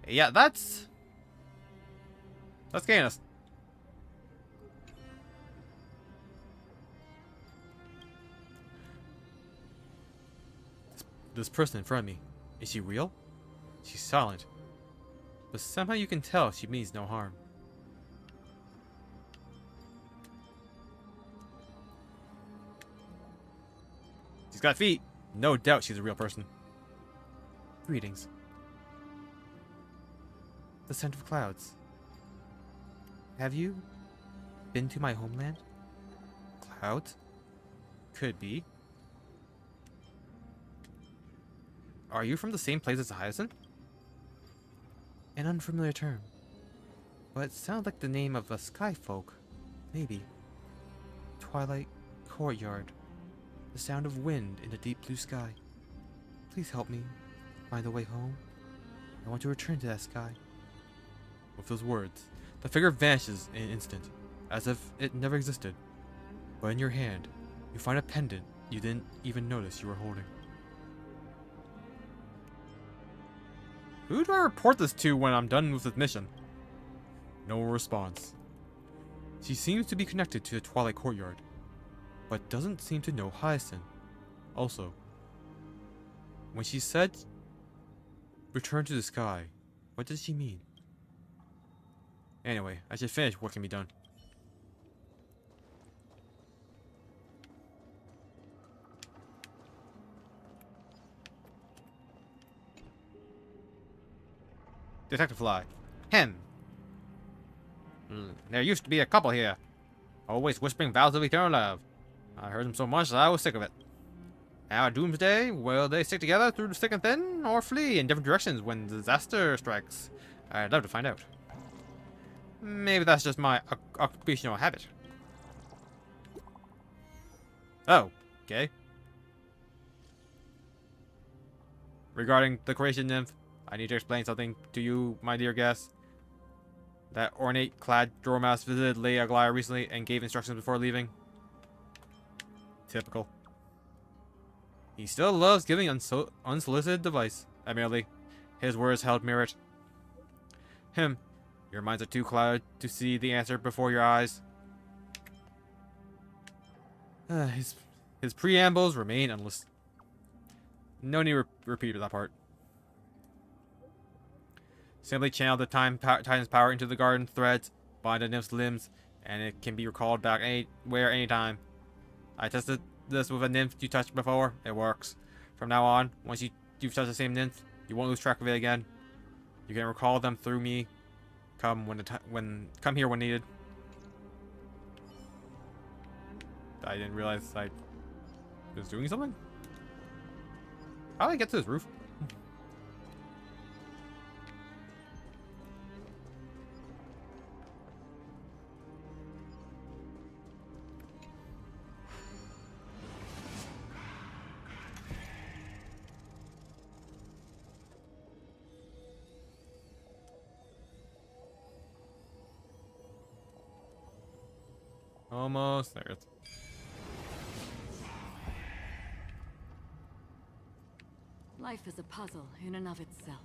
Yeah, that's Canis. This person in front of me, is she real? She's silent, but somehow you can tell she means no harm. She's got feet. No doubt she's a real person. Greetings. The scent of clouds. Have you been to my homeland? Clouds? Could be. Are you from the same place as Hyacinth? An unfamiliar term. But it sounds like the name of a sky folk. Maybe. Twilight courtyard. The sound of wind in the deep blue sky. Please help me find the way home. I want to return to that sky. With those words, the figure vanishes in an instant, as if it never existed. But in your hand, you find a pendant you didn't even notice you were holding. Who do I report this to when I'm done with this mission? No response. She seems to be connected to the Twilight Courtyard, but doesn't seem to know Hyacinth. Also, when she said return to the sky, what does she mean? Anyway, I should finish what can be done. Detective Fly. Him. There used to be a couple here. Always whispering vows of eternal love. I heard them so much that I was sick of it. Our doomsday, will they stick together through the thick and thin, or flee in different directions when disaster strikes? I'd love to find out. Maybe that's just my occupational habit. Oh, okay. Regarding the creation nymph, I need to explain something to you, my dear guest. That ornate-clad Dromas visited Lady Aglaya recently and gave instructions before leaving. Typical. He still loves giving unsolicited advice. Admittedly, his words held merit. Your minds are too clouded to see the answer before your eyes. His preambles remain endless. No need to repeat that part. Simply channel the Titan's power into the garden threads, bind the nymph's limbs, and it can be recalled back anywhere, anytime. I tested this with a nymph you touched before. It works. From now on, once you've touched the same nymph, you won't lose track of it again. You can recall them through me. Come here when needed. I didn't realize I was doing something. How did I get to this roof? Almost there. Life is a puzzle in and of itself.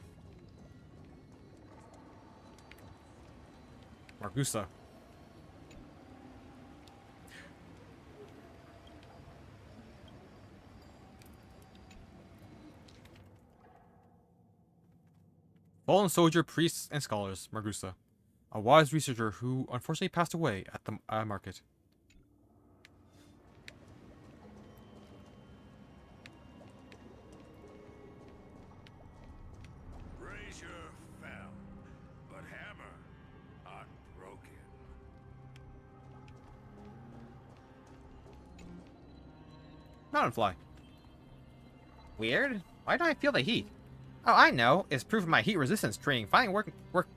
Margusa. Fallen soldier, priests, and scholars, Margusa. A wise researcher who unfortunately passed away at the market. Brazier fell, but Hammer Mountain fly. Weird. Why don't I feel the heat? Oh, I know. It's proof of my heat resistance training finally work.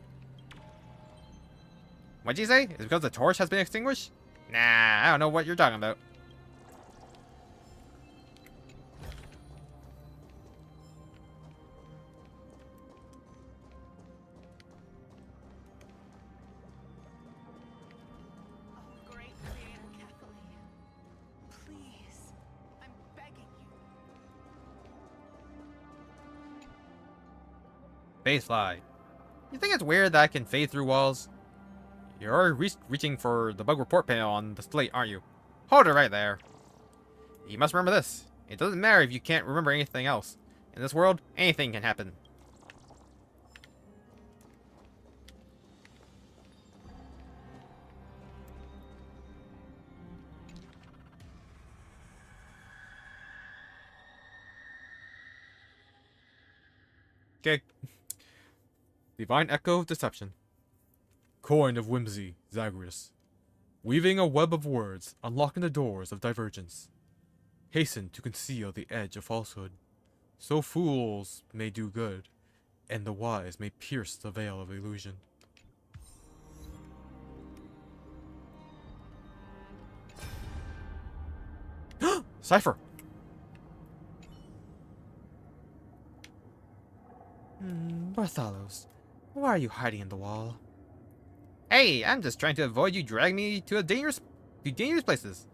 What'd you say? Is it because the torch has been extinguished? Nah, I don't know what you're talking about. Oh, great creator Kathleen. Please, I'm begging you. Phase fly. You think it's weird that I can fade through walls? You're reaching for the bug report panel on the slate, aren't you? Hold it right there. You must remember this. It doesn't matter if you can't remember anything else. In this world, anything can happen. Okay. Divine Echo of Deception. Coin of Whimsy, Zagreus. Weaving a web of words, unlocking the doors of divergence. Hasten to conceal the edge of falsehood. So fools may do good, and the wise may pierce the veil of illusion. Cypher! Bartholos, why are you hiding in the wall? Hey, I'm just trying to avoid you dragging me to dangerous places.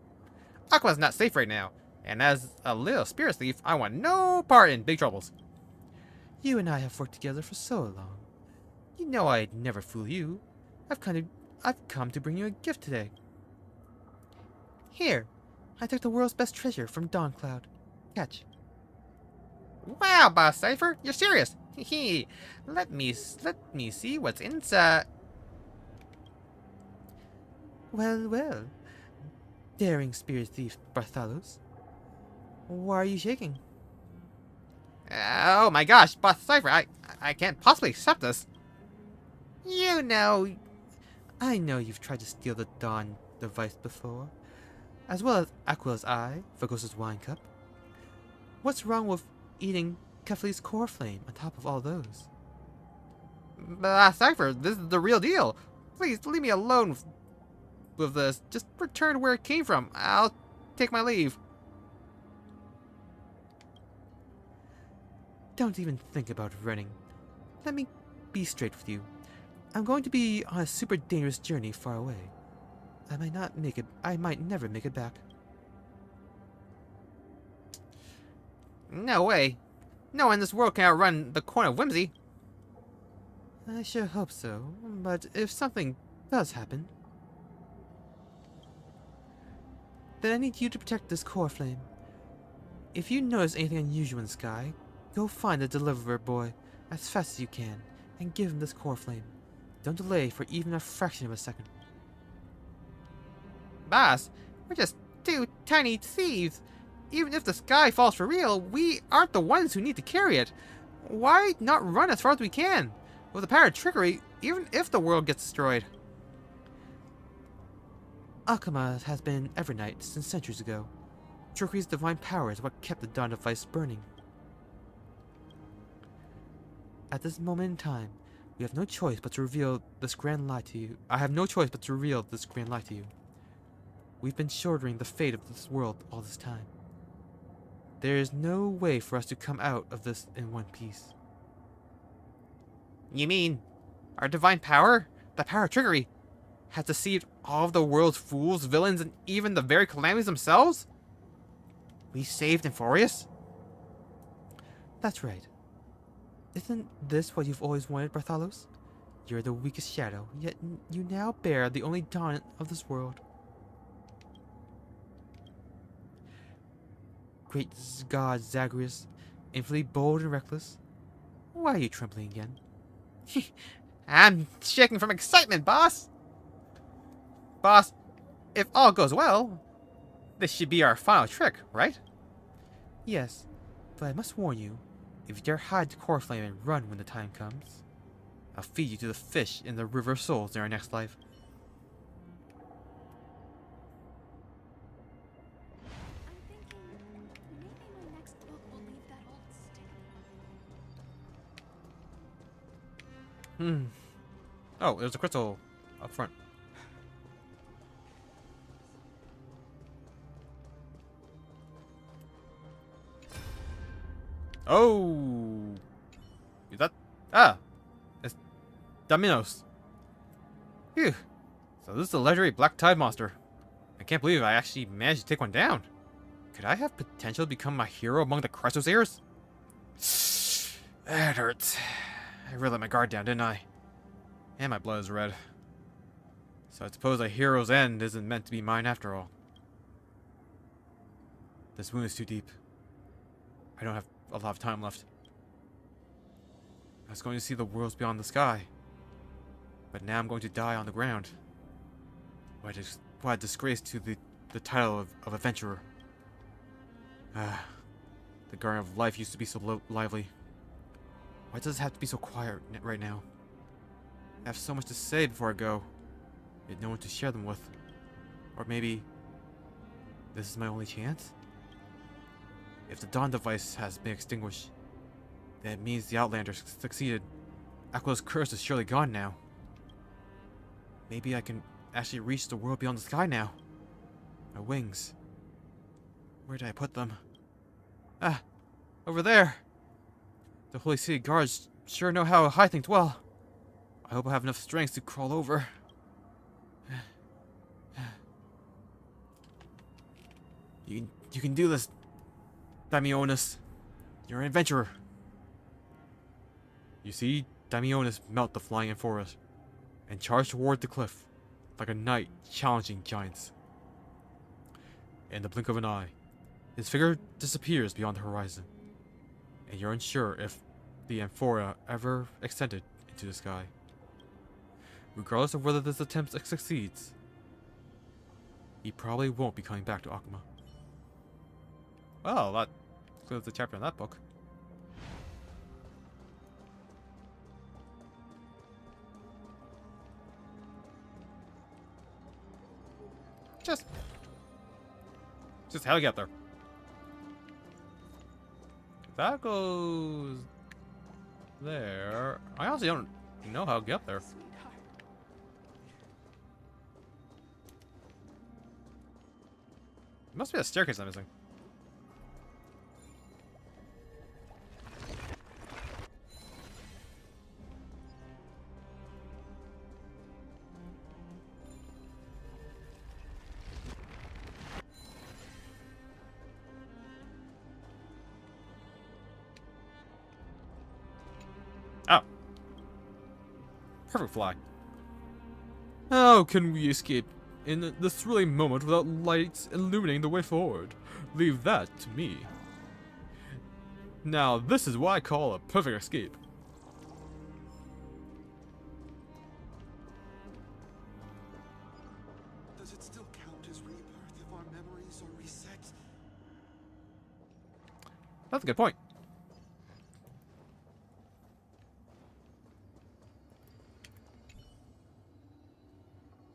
Aqua's not safe right now, and as a little spirit thief, I want no part in big troubles. You and I have worked together for so long. You know I'd never fool you. I've come to bring you a gift today. Here, I took the world's best treasure from Dawn Cloud. Catch. Wow, Boss Cypher, you're serious? Hee. Let me see what's inside. Well. Daring spirit thief Bartholos. Why are you shaking? Oh my gosh, Boss Cypher, I can't possibly accept this. You know... I know you've tried to steal the Dawn device before, as well as Aquila's eye, Phagos's wine cup. What's wrong with eating Kefli's core flame on top of all those? Cypher, this is the real deal. Please, leave me alone with this. Just return where it came from. I'll take my leave. Don't even think about running. Let me be straight with you. I'm going to be on a super dangerous journey far away. I might never make it back. No way. No one in this world can outrun the Coin of Whimsy. I sure hope so, but if something does happen, then I need you to protect this core flame. If you notice anything unusual in the sky, go find the deliverer boy as fast as you can and give him this core flame. Don't delay for even a fraction of a second. Boss, we're just two tiny thieves. Even if the sky falls for real, we aren't the ones who need to carry it. Why not run as far as we can? With the power of trickery, even if the world gets destroyed. Akama has been Evernight since centuries ago. Trickery's divine power is what kept the Dawn device burning. At this moment in time, we have no choice but to reveal this grand lie to you. I have no choice but to reveal this grand lie to you. We've been shouldering the fate of this world all this time. There is no way for us to come out of this in one piece. You mean, our divine power, the power of trickery, has deceived all of the world's fools, villains, and even the very calamities themselves? We saved Euphorius? That's right. Isn't this what you've always wanted, Bartholos? You're the weakest shadow, yet you now bear the only dawn of this world. Great God Zagreus, infinitely bold and reckless. Why are you trembling again? I'm shaking from excitement, boss! Boss, if all goes well, this should be our final trick, right? Yes, but I must warn you, if you dare hide the core flame and run when the time comes, I'll feed you to the fish in the River of Souls in our next life. I'm thinking Oh, there's a crystal up front. Oh, is that? Ah, it's Dominos. Phew. So this is the legendary black tide monster. I can't believe I actually managed to take one down. Could I have potential to become a hero among the Chrysosayers? That hurts. I really let my guard down, didn't I? And my blood is red. So I suppose a hero's end isn't meant to be mine after all. This wound is too deep. I don't have a lot of time left. I was going to see the worlds beyond the sky. But now I'm going to die on the ground. What a disgrace to the title of adventurer. The Garden of Life used to be so lively. Why does it have to be so quiet right now? I have so much to say before I go, yet no one to share them with. Or maybe this is my only chance? If the Dawn device has been extinguished, then it means the Outlanders succeeded. Aquila's curse is surely gone now. Maybe I can actually reach the world beyond the sky now. My wings. Where did I put them? Ah, over there. The Holy City guards sure know how high things well. I hope I have enough strength to crawl over. You can do this, Damionis. You're an adventurer. You see Damionis melt the flying forest and charge toward the cliff like a knight challenging giants. In the blink of an eye, his figure disappears beyond the horizon, and you're unsure if the amphora ever extended into the sky. Regardless of whether this attempt succeeds, he probably won't be coming back to Akuma. Well, that concludes the chapter in that book. Just how to get there. That goes there. I honestly don't know how to get there. Must be a staircase I'm missing. Oh. Perfect fly. How can we escape in this thrilling moment without lights illuminating the way forward? Leave that to me. Now, this is what I call a perfect escape. Does it still count as rebirth if our memories are reset? That's a good point.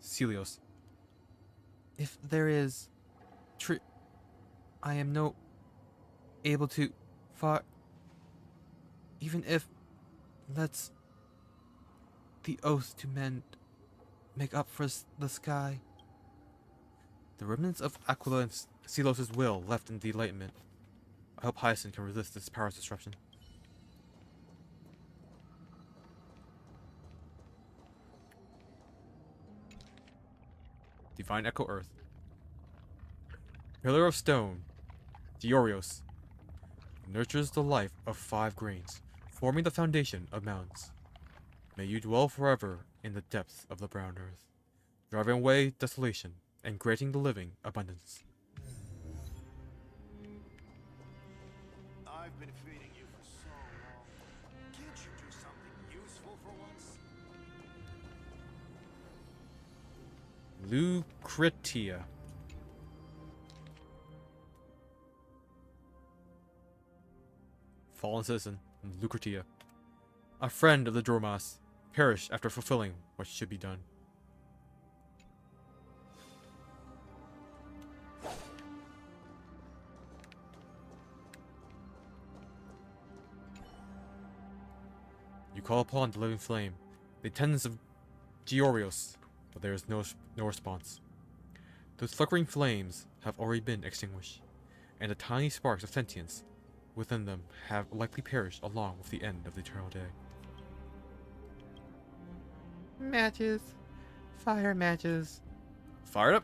Celios. If there is I am no able to far, even if let's the oath to mend make up for the sky. The remnants of Aquila and Celios' will left in the Enlightenment. I hope Hyacinth can resist this power disruption. Divine Echo Earth. Pillar of Stone. Diorios. Nurtures the life of 5 grains, forming the foundation of mountains. May you dwell forever in the depths of the brown earth, driving away desolation and granting the living abundance. I've been feeding you for so long. Can't you do something useful for once? Lucretia. Fallen citizen, Lucretia. A friend of the Dromas, perished after fulfilling what should be done. You call upon the living flame, the attendants of Giorios, but there is no response. Those flickering flames have already been extinguished, and the tiny sparks of sentience within them have likely perished along with the end of the eternal day. Matches. Fire matches. Fired up!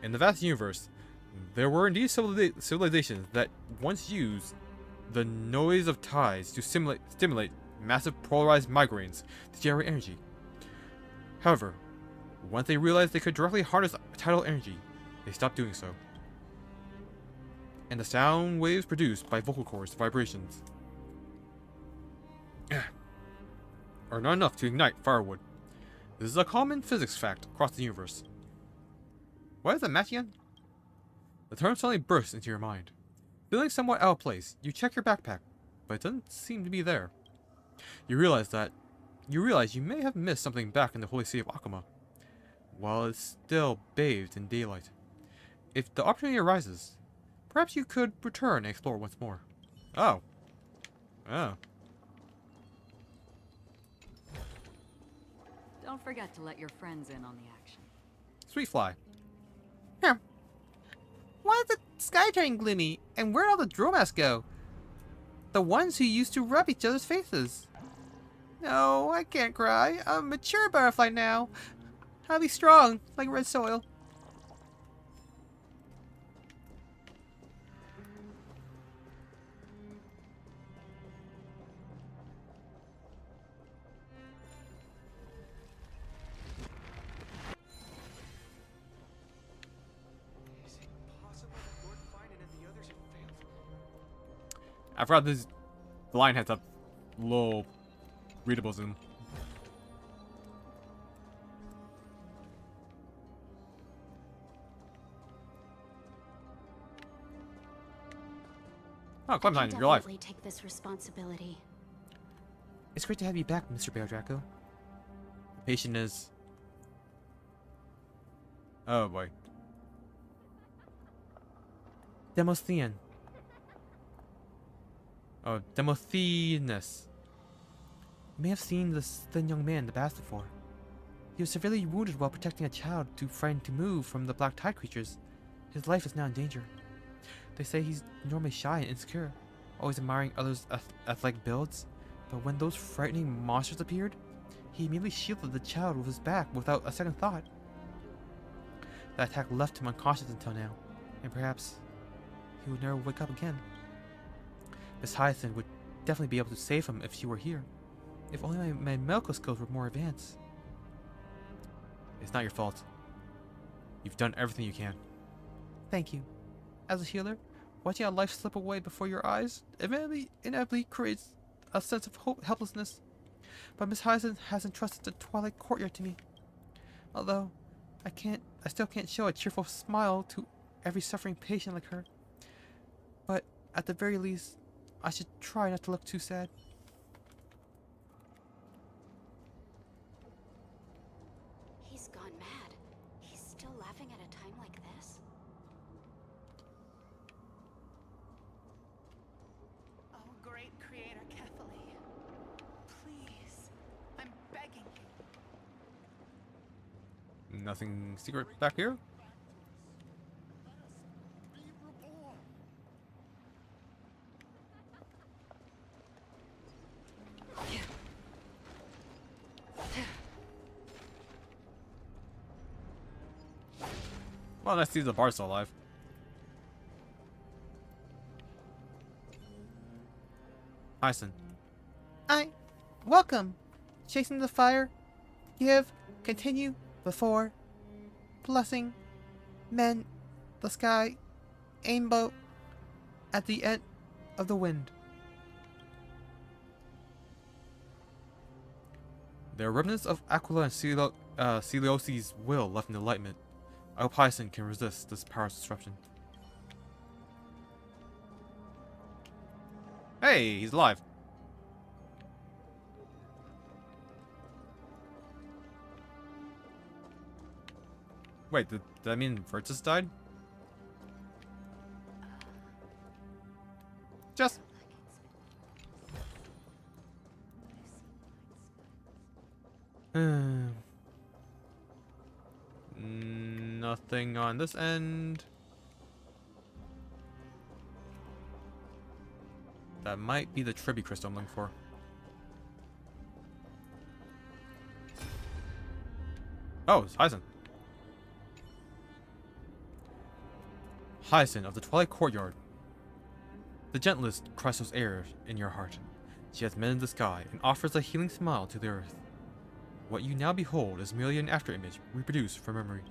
In the vast universe, there were indeed civilizations that once used the noise of tides to stimulate massive polarized migraines to generate energy. However, once they realized they could directly harness tidal energy, they stopped doing so. And the sound waves produced by vocal cords vibrations are not enough to ignite firewood. This is a common physics fact across the universe. What is that match again? The term suddenly bursts into your mind. Feeling somewhat out of place, you check your backpack, but it doesn't seem to be there. You realize you may have missed something back in the holy city of Akuma, while it's still bathed in daylight. If the opportunity arises, perhaps you could return and explore once more. Oh. Oh. Don't forget to let your friends in on the action. Sweet fly. Huh. Why is the sky turning gloomy? And where'd all the dromas go? The ones who used to rub each other's faces. No, I can't cry. I'm a mature butterfly now. I'll be strong, like red soil. Is it possible that Lord Finan and the others have failed? I forgot this line has a little readable zoom. Oh, Clementine, you're alive. Definitely take this responsibility. It's great to have you back, Mr. Bear Draco. The patient is... Oh boy. Demosthenes. Oh, Demosthenes. You may have seen this thin young man in the bath before. He was severely wounded while protecting a child too frightened to move from the black tide creatures. His life is now in danger. They say he's normally shy and insecure, always admiring others' athletic builds, but when those frightening monsters appeared, he immediately shielded the child with his back without a second thought. That attack left him unconscious until now, and perhaps he would never wake up again. Miss Hyacinth would definitely be able to save him if she were here. If only my medical skills were more advanced. It's not your fault. You've done everything you can. Thank you. As a healer, watching a life slip away before your eyes inevitably creates a sense of helplessness. But Miss Hyacinth has entrusted the Twilight Courtyard to me. Although, I still can't show a cheerful smile to every suffering patient like her. But at the very least, I should try not to look too sad. He's gone mad. He's still laughing at a time like this? Oh, great creator Kathleen. Please, I'm begging you. Nothing secret back here? Well, nice to see the bard's still alive. Hyson. Welcome! Chasing the fire. Give. Continue. Before. Blessing. Men. The sky. Aimboat. At the end of the wind. There are remnants of Aquila and Celiosi's will left in the enlightenment. I hope Hyson can resist this power's disruption. Hey, he's alive. Wait, did that mean Virtus died? Just... Nothing on this end. That might be the tribute crystal I'm looking for. Oh, it's Hyacinth. Hyacinth of the Twilight Courtyard. The gentlest crystals air in your heart. She has mended the sky and offers a healing smile to the earth. What you now behold is merely an afterimage reproduced from memory.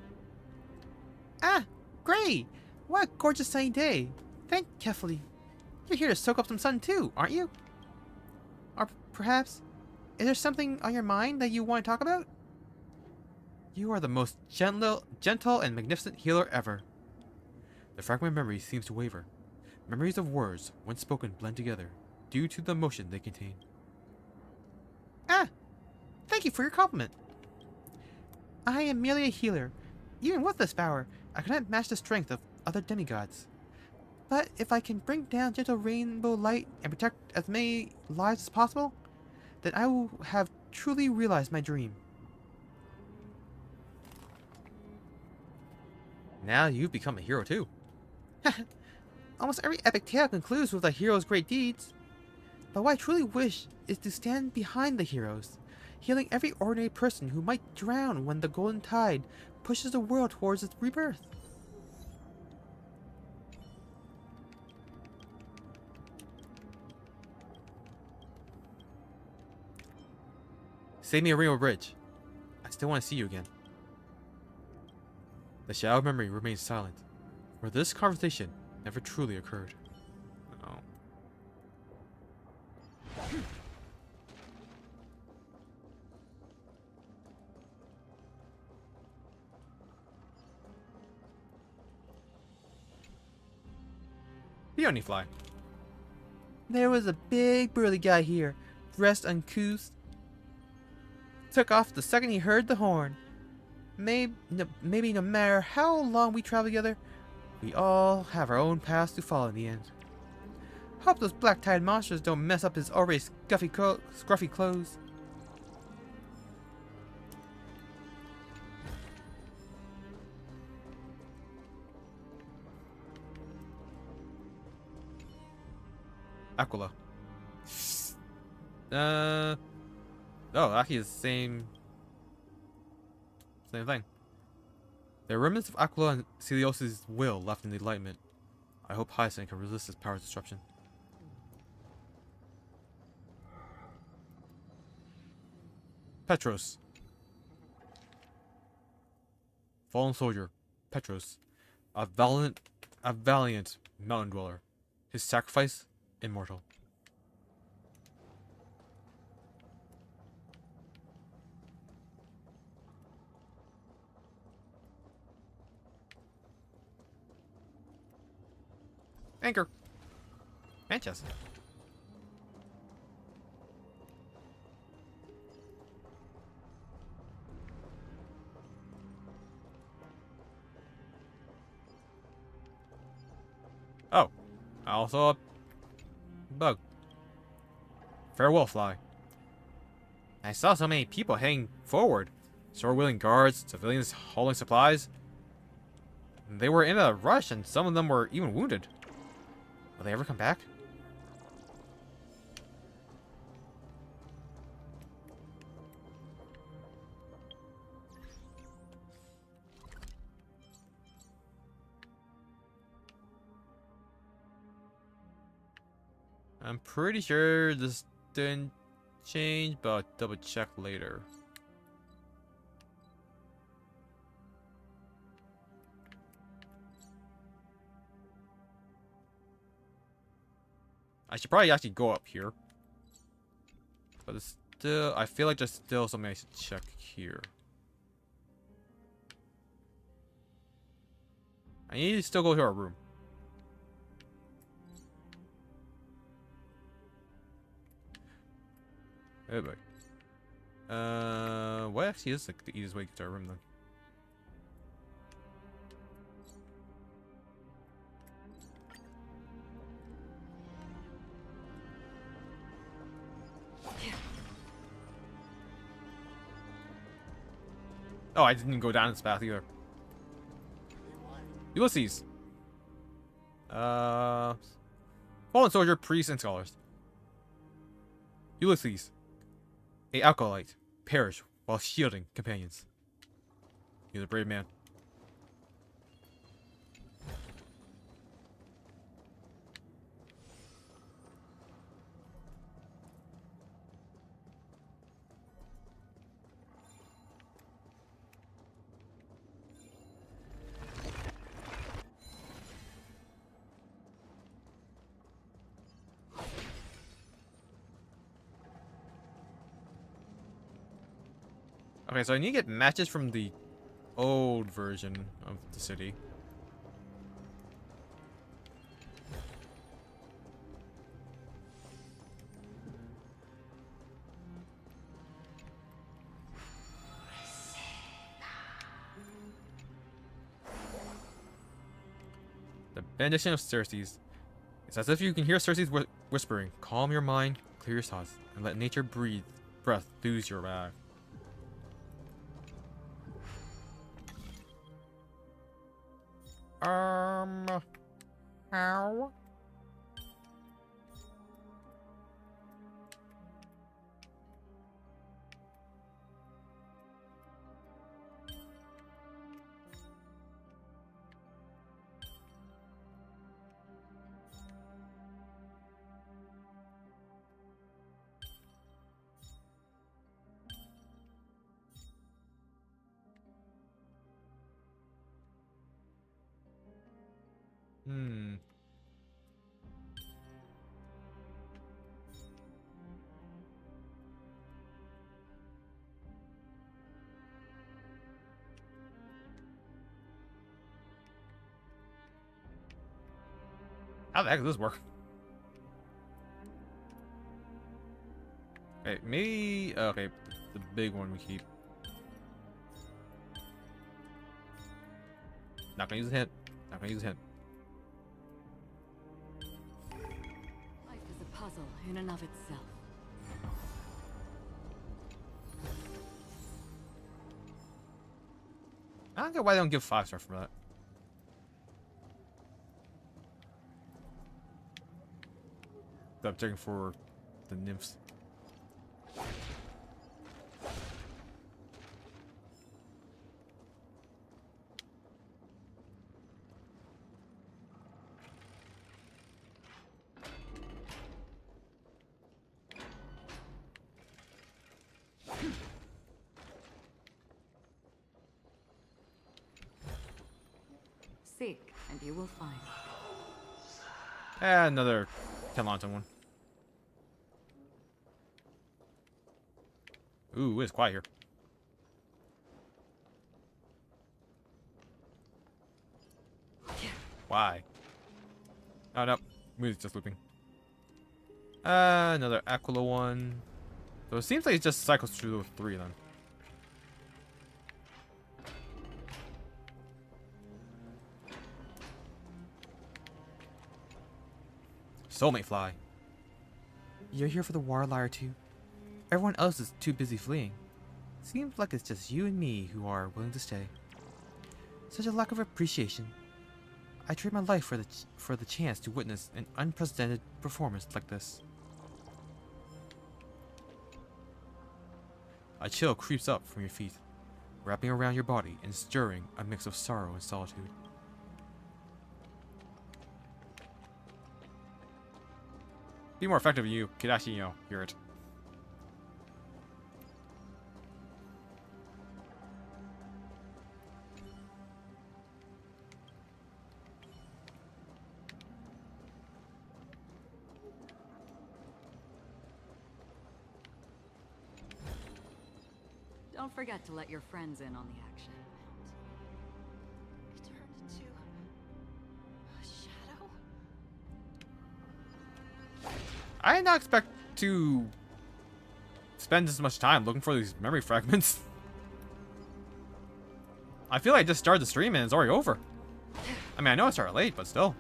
Ah, great! What a gorgeous sunny day. Thank carefully. You're here to soak up some sun too, aren't you? Or perhaps, is there something on your mind that you want to talk about? You are the most gentle and magnificent healer ever. The fragment of memory seems to waver. Memories of words, once spoken, blend together, due to the emotion they contain. Ah, thank you for your compliment. I am merely a healer. Even with this power, I cannot match the strength of other demigods. But if I can bring down gentle rainbow light and protect as many lives as possible, then I will have truly realized my dream. Now you've become a hero too. Almost every epic tale concludes with a hero's great deeds. But what I truly wish is to stand behind the heroes, healing every ordinary person who might drown when the golden tide pushes the world towards its rebirth. Save me a Rainbow Bridge. I still want to see you again. The shadow of memory remains silent, for this conversation never truly occurred. Oh. Peony fly. There was a big burly guy here, dressed uncouth. Took off the second he heard the horn. Maybe no matter how long we travel together, we all have our own paths to follow in the end. Hope those black-tide monsters don't mess up his already scruffy clothes. Aquila. Oh, actually it's the same thing. There are remnants of Aquila and Celios' will left in the enlightenment. I hope Hyacinth can resist this power's disruption. Petros. Fallen soldier, Petros. A valiant mountain dweller. His sacrifice, immortal. Anchor. Manchester. Oh, also a bug. Farewell, fly. I saw so many people heading forward. Sword-wielding guards, civilians hauling supplies. They were in a rush and some of them were even wounded. Will they ever come back? I'm pretty sure this didn't change, but I'll double check later. I should probably actually go up here. But it's still, I feel like there's still something I should check here. I need to still go to our room. Oh boy. What actually is like the easiest way to get to our room then? Oh, I didn't go down this path either. Ulysses. Fallen soldier, priests, and scholars. Ulysses. A acolyte. Perish while shielding companions. He's a brave man. Okay, so I need to get matches from the old version of the city. The benediction of Cersei's. It's as if you can hear Cersei's whispering. Calm your mind, clear your thoughts, and let nature breath lose your wrath. How? Hmm. How the heck does this work? Okay, maybe... Okay, the big one we keep. Not gonna use a hint. Not gonna use a hint. Life is a puzzle in and of itself. I don't get why they don't give 5-star for that. I'm checking for the nymphs. Seek, and you will find. Another Tenlonton one. Ooh, it's quiet here. Why? Oh, no. Music's just looping. Another Aquila one. So it seems like it just cycles through those 3 then. Soulmate fly. You're here for the war lyre too? Everyone else is too busy fleeing. Seems like it's just you and me who are willing to stay. Such a lack of appreciation. I trade my life for the chance to witness an unprecedented performance like this. A chill creeps up from your feet, wrapping around your body and stirring a mix of sorrow and solitude. Be more effective than you could actually, hear it. Don't forget to let your friends in on the action. He turned into a shadow. I did not expect to spend this much time looking for these memory fragments. I feel like I just started the stream and it's already over. I mean, I know I started late, but still.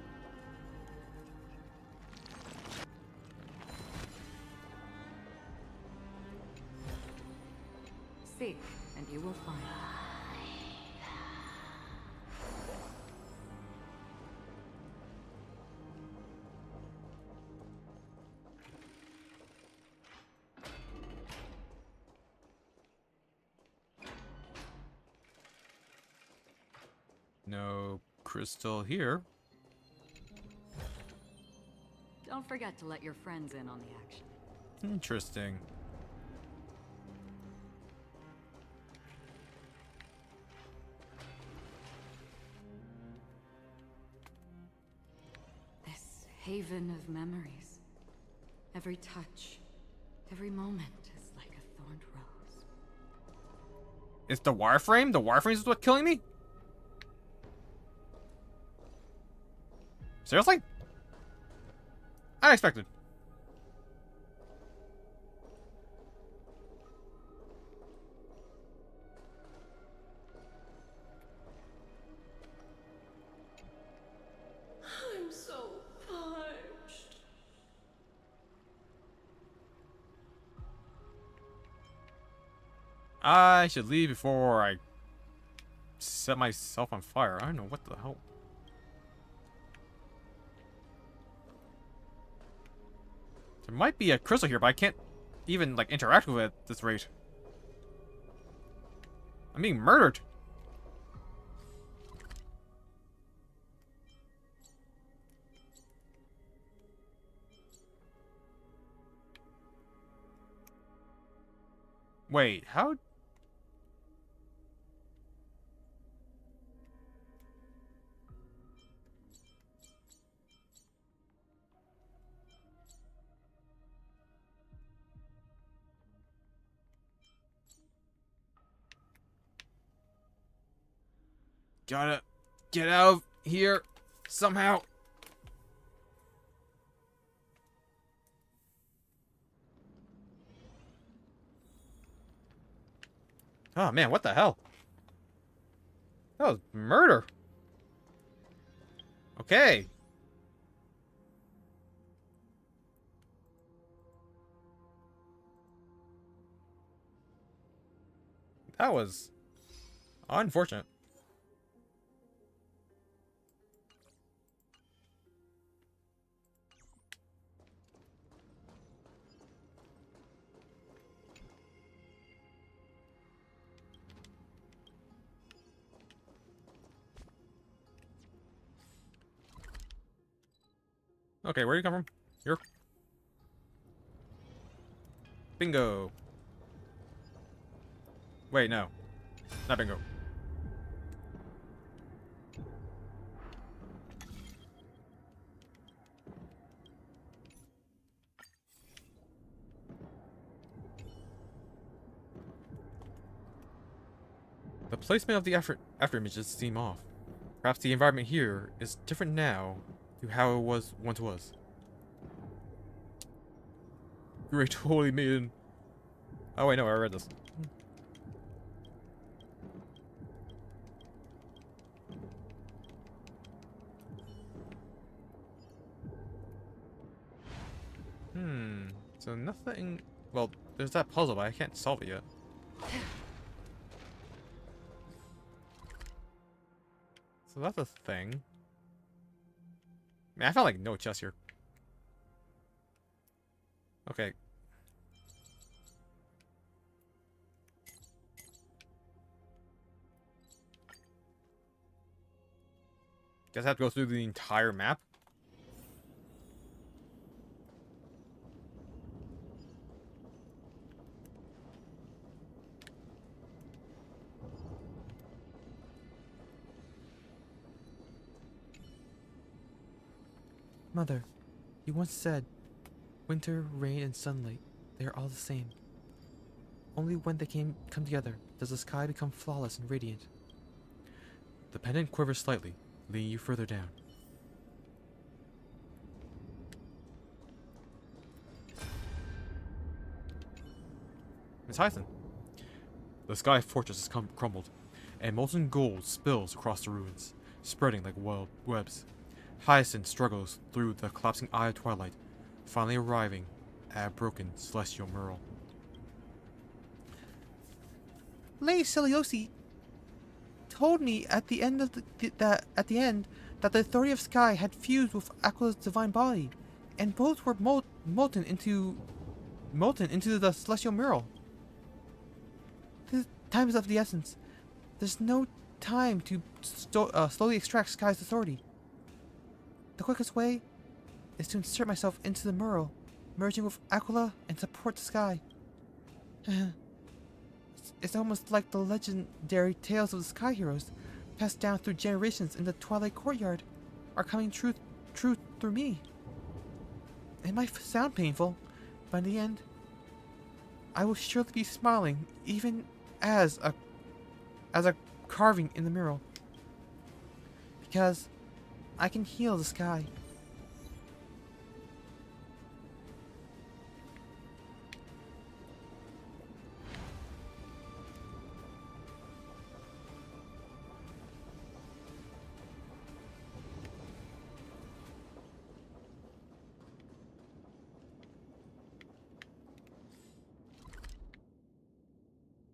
Seek, and you will find. No crystal here. Don't forget to let your friends in on the action. Interesting. This haven of memories. Every touch, every moment is like a thorned rose. It's the wireframe? The wireframe is what's killing me? Seriously? Unexpected. I'm so parched. I should leave before I set myself on fire. I don't know what the hell. There might be a crystal here, but I can't even like interact with it at this rate. I'm being murdered. Wait, how? Gotta get out of here somehow. Oh man, what the hell? That was murder. Okay. That was unfortunate. Okay, where do you come from? You're... Bingo. Wait, no. Not bingo. The placement of the after images seem off. Perhaps the environment here is different now to how it once was. Great, totally made in... Oh wait, no, I read this. So nothing... Well, there's that puzzle, but I can't solve it yet. So that's a thing. Man, I found like no chest here. Okay. Guess I have to go through the entire map? Mother, you once said, winter, rain, and sunlight, they are all the same. Only when they come together does the sky become flawless and radiant. The pendant quivers slightly, leading you further down. Miss Hyson. The sky fortress has crumbled, and molten gold spills across the ruins, spreading like wild webs. Hyacinth struggles through the collapsing eye of twilight, finally arriving at a broken celestial mural. Lady Celiosi told me at the end of that the authority of sky had fused with Aqua's divine body, and both were molten into the celestial mural. The time is of the essence. There's no time to slowly extract Sky's authority. The quickest way is to insert myself into the mural, merging with Aquila and support the Sky. It's almost like the legendary tales of the Sky Heroes, passed down through generations in the Twilight Courtyard, are coming true through me. It might sound painful, but in the end, I will surely be smiling, even as a carving in the mural. Because I can heal the Sky.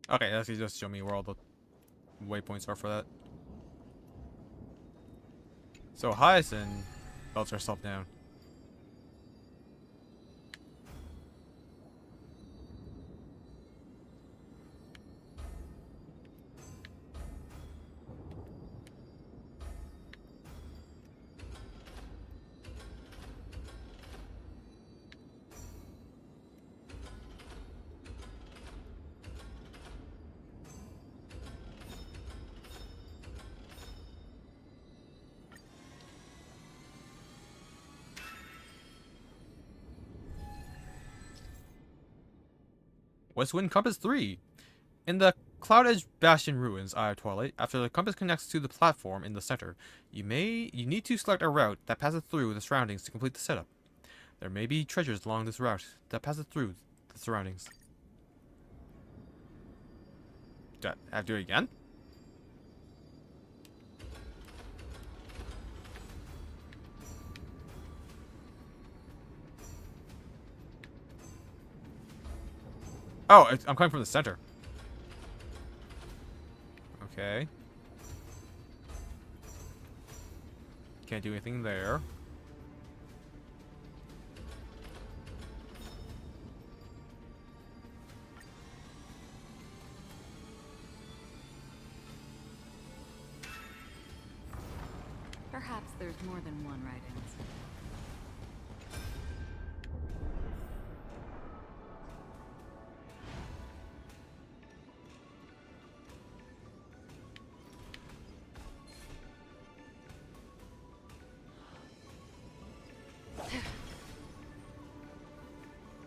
Okay, that's just show me where all the waypoints are for that. So Hyacinth belts herself down. Westwind Compass 3. In the Cloud Edge Bastion ruins, Eye of Twilight, after the compass connects to the platform in the center, you need to select a route that passes through the surroundings to complete the setup. There may be treasures along this route that passes through the surroundings. Do I have to do it again? Oh, I'm coming from the center. Okay. Can't do anything there. Perhaps there's more than one right answer.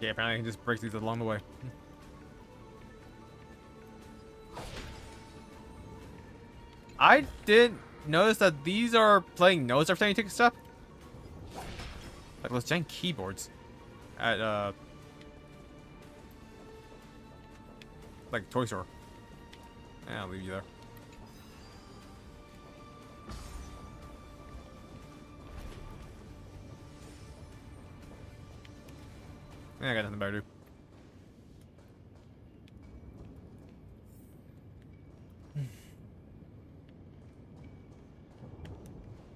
Yeah, apparently I can just break these along the way. I did notice that these are playing notes every time you take a step. Like those giant keyboards at like a toy store. Yeah, I'll leave you there. Yeah, I got nothing better to do.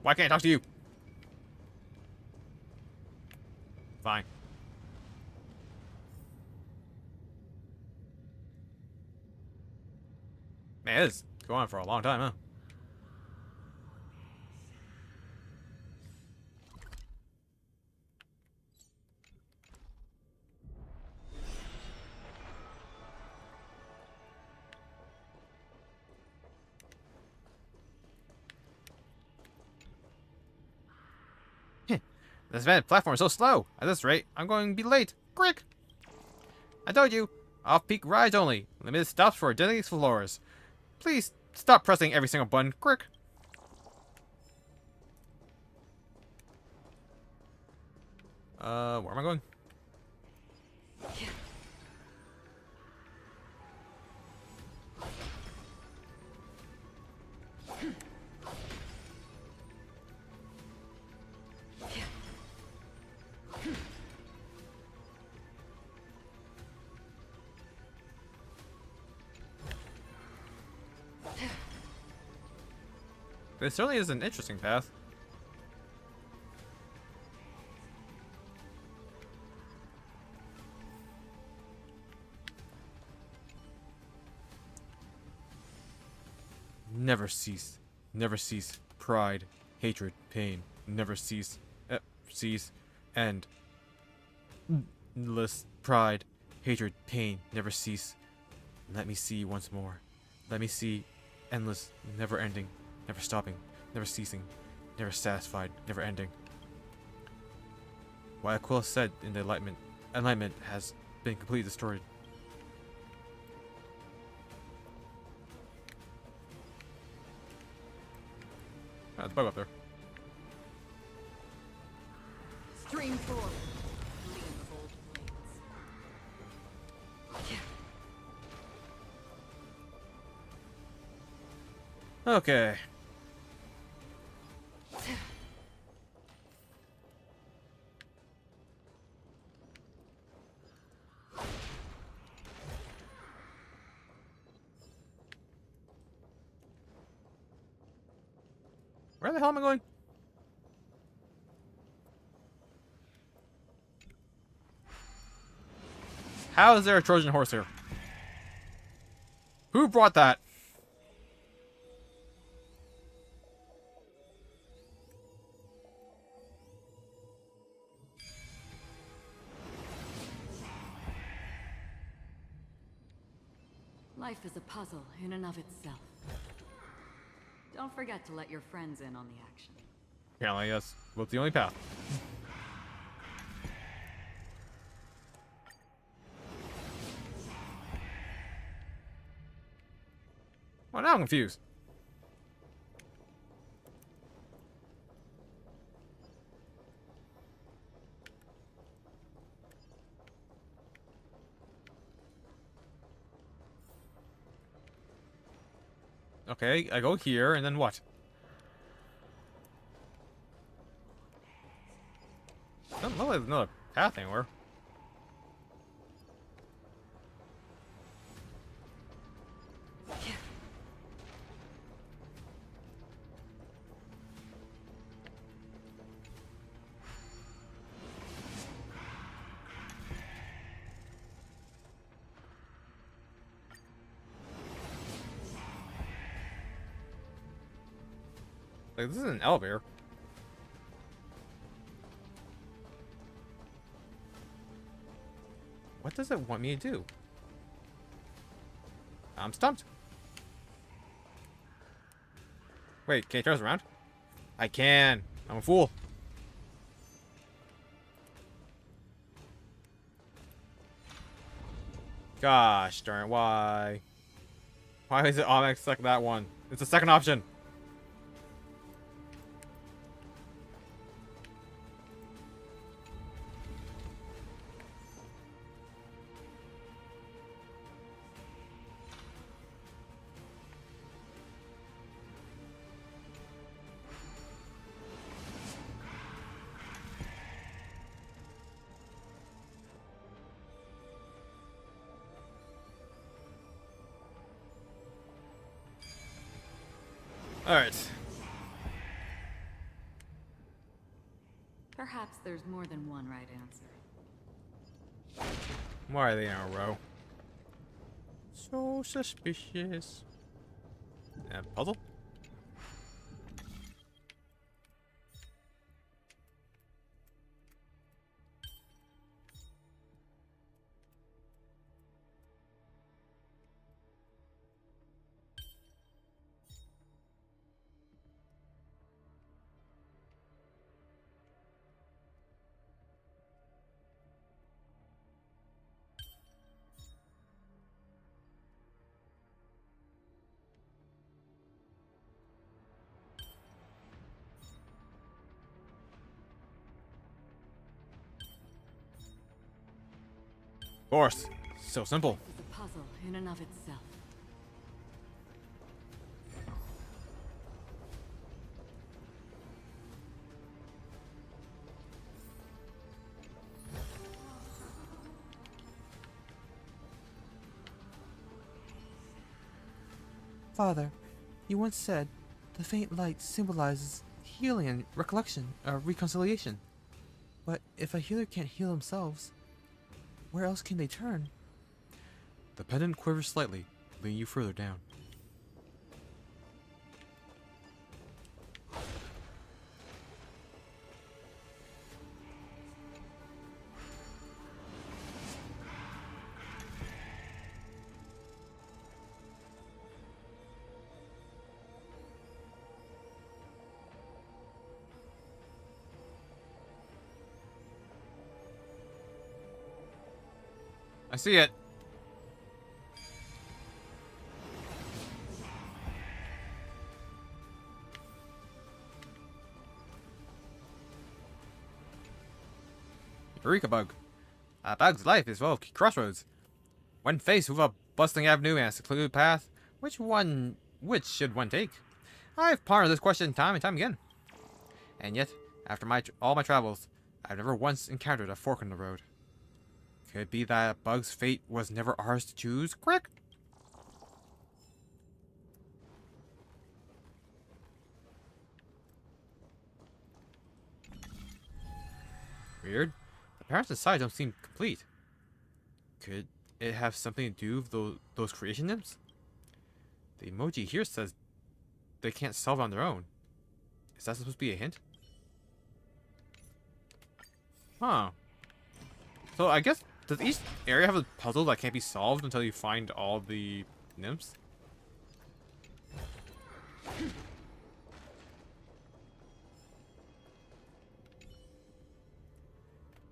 Why can't I talk to you? Fine. Man, this is going on for a long time, huh? This event platform is so slow. At this rate, I'm going to be late. Quick! I told you, off-peak rides only. Limited stops for designated explorers. Please stop pressing every single button. Quick! Where am I going? This certainly is an interesting path. never cease. Never cease. Pride, hatred, pain, never cease. Cease. End. Endless pride, hatred, pain, never cease. Let me see once more. Let me see. Endless, never ending, never stopping, never ceasing, never satisfied, never ending. Why Aquila said in the enlightenment has been completely destroyed. Ah, there's a bug up there. Stream forward. Lean cold blades. Okay. Where the hell am I going? How is there a Trojan horse here? Who brought that? Life is a puzzle in and of itself. Don't forget to let your friends in on the action. Apparently, yes. What's the only path? Well, now I'm confused. Okay, I go here, and then what? Doesn't look like there's another path anywhere. Like, this is an elevator. What does it want me to do? I'm stumped. Wait, can I turn this around? I can. I'm a fool. Gosh darn it, why? Why is it automatic select that one? It's the second option. Alright. Perhaps there's more than one right answer. Why are they in a row? So suspicious. Puzzle? Of course. So simple. It's a puzzle in and of itself. Father, you once said the faint light symbolizes healing and recollection, or reconciliation. But if a healer can't heal themselves, where else can they turn? The pendant quivers slightly, leading you further down. I see it. Eureka bug. A bug's life is full of crossroads. When faced with a bustling avenue and a secluded path, which should one take? I've pondered this question time and time again. And yet, after all my travels, I've never once encountered a fork in the road. Could it be that a bug's fate was never ours to choose? Quick! Weird. The parents inside don't seem complete. Could it have something to do with those creation nymphs? The emoji here says they can't solve it on their own. Is that supposed to be a hint? Huh. So I guess, does each area have a puzzle that can't be solved until you find all the nymphs?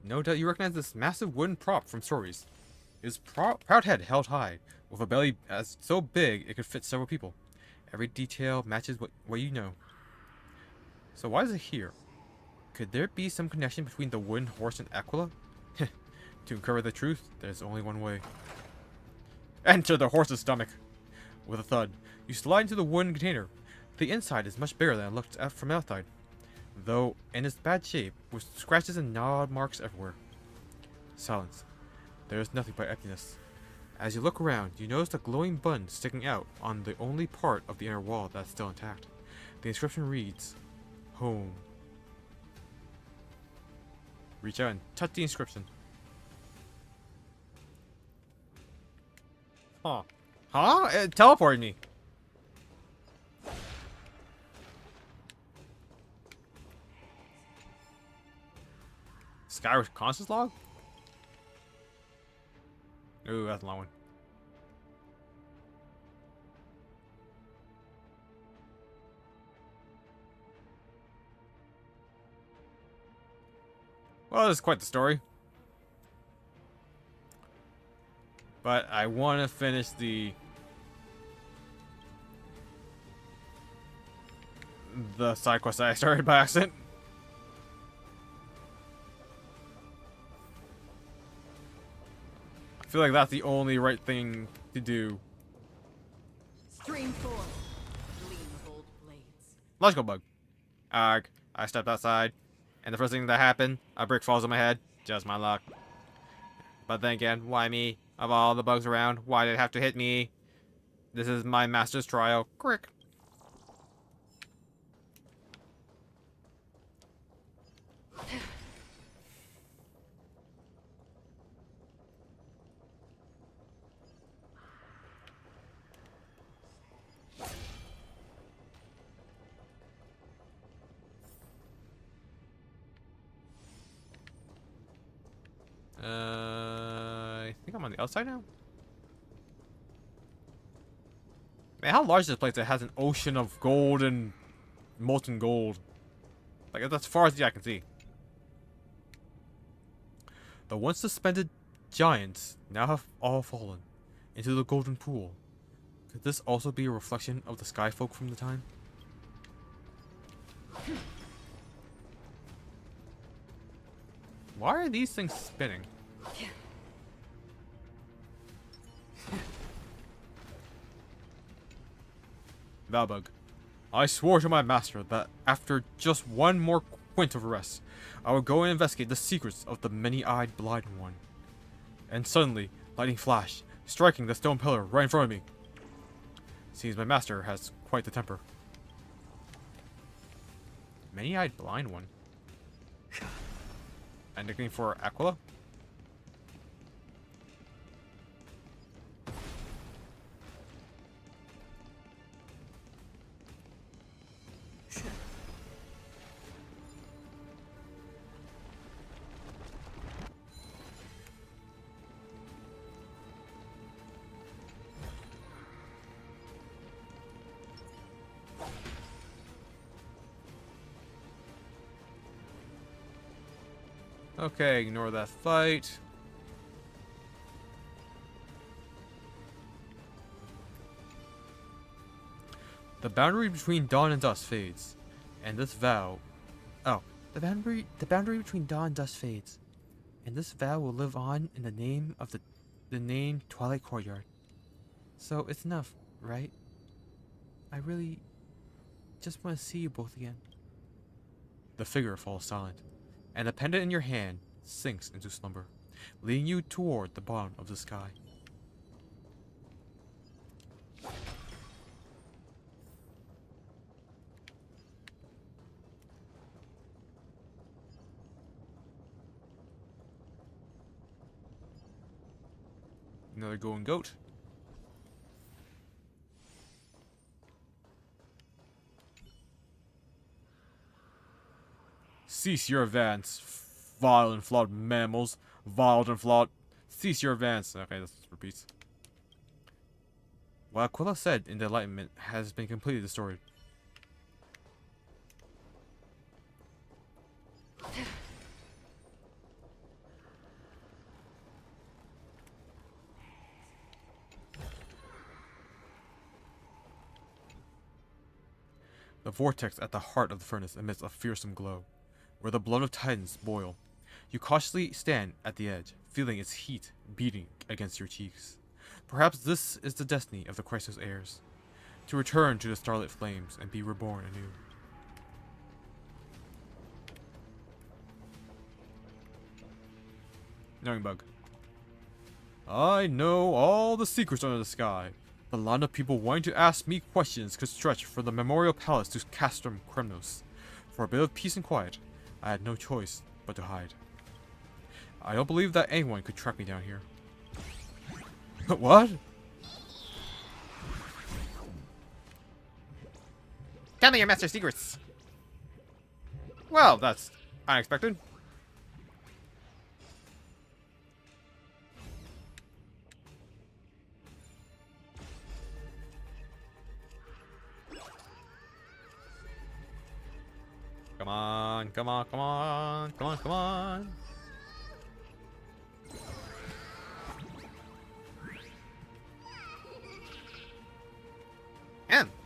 No doubt you recognize this massive wooden prop from stories. His proud head held high, with a belly as so big it could fit several people. Every detail matches what you know. So why is it here? Could there be some connection between the wooden horse and Aquila? To uncover the truth, there's only one way. Enter the horse's stomach! With a thud, you slide into the wooden container. The inside is much bigger than it looked at from outside, though in its bad shape, with scratches and gnawed marks everywhere. Silence. There is nothing but emptiness. As you look around, you notice a glowing button sticking out on the only part of the inner wall that's still intact. The inscription reads, Home. Reach out and touch the inscription. Huh. Huh? It teleported me. Skyward Conscious Log? Ooh, that's a long one. Well, this is quite the story. But I want to finish the side quest that I started by accident. I feel like that's the only right thing to do. Stream forth, gleam of old blades. Logical bug. Arg. I stepped outside, and the first thing that happened, a brick falls on my head. Just my luck. But then again, why me? Of all the bugs around, why did it have to hit me? This is my master's trial. Crick. I think I'm on the outside now. Man, how large is this place that has an ocean of gold and molten gold? Like, that's as far as the eye can see. The once suspended giants now have all fallen into the golden pool. Could this also be a reflection of the sky folk from the time? Why are these things spinning? Valbug, I swore to my master that after just one more quint of rest, I would go and investigate the secrets of the many-eyed blind one. And suddenly, lightning flashed, striking the stone pillar right in front of me. Seems my master has quite the temper. Many-eyed blind one? A nickname for Aquila? Okay, ignore that fight. The boundary between dawn and dusk fades, and this vow... Oh, The boundary between dawn and dusk fades, and this vow will live on in the name of the name Twilight Courtyard. So it's enough, right? I really just want to see you both again. the figure falls silent, and the pendant in your hand sinks into slumber, leading you toward the bottom of the sky. Another golden goat. Cease your advance, vile and flawed mammals. Vile and flawed. Cease your advance. Okay, this repeats. What Aquila said in the Enlightenment has been completely distorted. The vortex at the heart of the furnace emits a fearsome glow, where the blood of titans boil. You cautiously stand at the edge, feeling its heat beating against your cheeks. Perhaps this is the destiny of the Chrysos heirs, to return to the starlit flames and be reborn anew. Knowing bug. I know all the secrets under the sky. The line of people wanting to ask me questions could stretch from the Memorial Palace to Castrum Kremnos. For a bit of peace and quiet, I had no choice but to hide. I don't believe that anyone could track me down here. What? Tell me your master secrets. Well, that's unexpected. Come on, come on, come on, come on, come on.